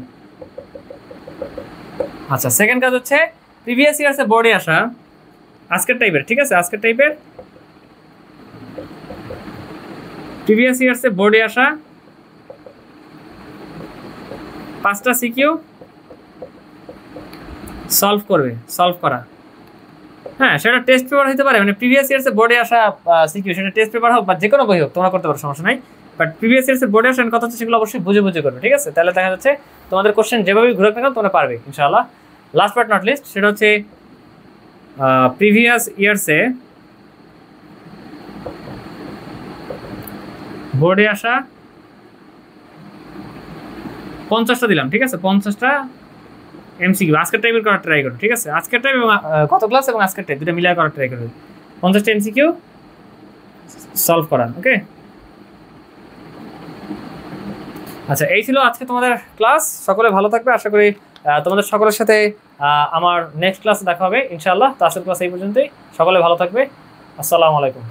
[SPEAKER 1] আচ্ছা, সেকেন্ড কাজ হচ্ছে প্রিভিয়াস ইয়ার্সে বোর্ডে আসা আজকের টাইপের, ঠিক আছে, আজকের টাইপের প্রিভিয়াস ইয়ার্সে বোর্ডে আসা 5টা সিকিউ সলভ করা। হ্যাঁ, সেটা টেস্ট পেপার হতে পারে, মানে প্রিভিয়াস ইয়ার্সে বোর্ডে আসা সিকিউ, সেটা টেস্ট পেপার হোক বা যে কোনো বই হোক তোমরা করতে পারো, সমস্যা নাই। বাট প্রিভিয়াস ইয়ার্সে বোর্ডে আসা কথা হচ্ছে সেগুলো অবশ্যই বুঝে করবে। ঠিক আছে, তাহলে দেখা যাচ্ছে তোমাদের কোশ্চেন যেভাবে ঘুরে থাকো তোমরা পারবে ইনশাআল্লাহ। লাস্ট বাট নট লিস্ট, সেটা হচ্ছে প্রিভিয়াস ইয়ার্সে বোর্ডে আসা 50টা দিলাম। ঠিক আছে, 50টা এমসিকিউ আজকের টাইপের করার ট্রাই করো, ঠিক আছে? আজকের টাইম এবং গত ক্লাস এবং আজকের টাইপ দুটো মিলিয়ে করার ট্রাই করবে। 50টা এমসিকিউ সলভ করান, ওকে? আচ্ছা, এই ছিল আজকে তোমাদের ক্লাস। সকলে ভালো থাকবে, আশা করি তোমাদের সকলের সাথে আমার নেক্সট ক্লাসে দেখা হবে ইনশাআল্লাহ। তো আজকের ক্লাস এই পর্যন্তই, সকলে ভালো থাকবে, আসসালামু আলাইকুম।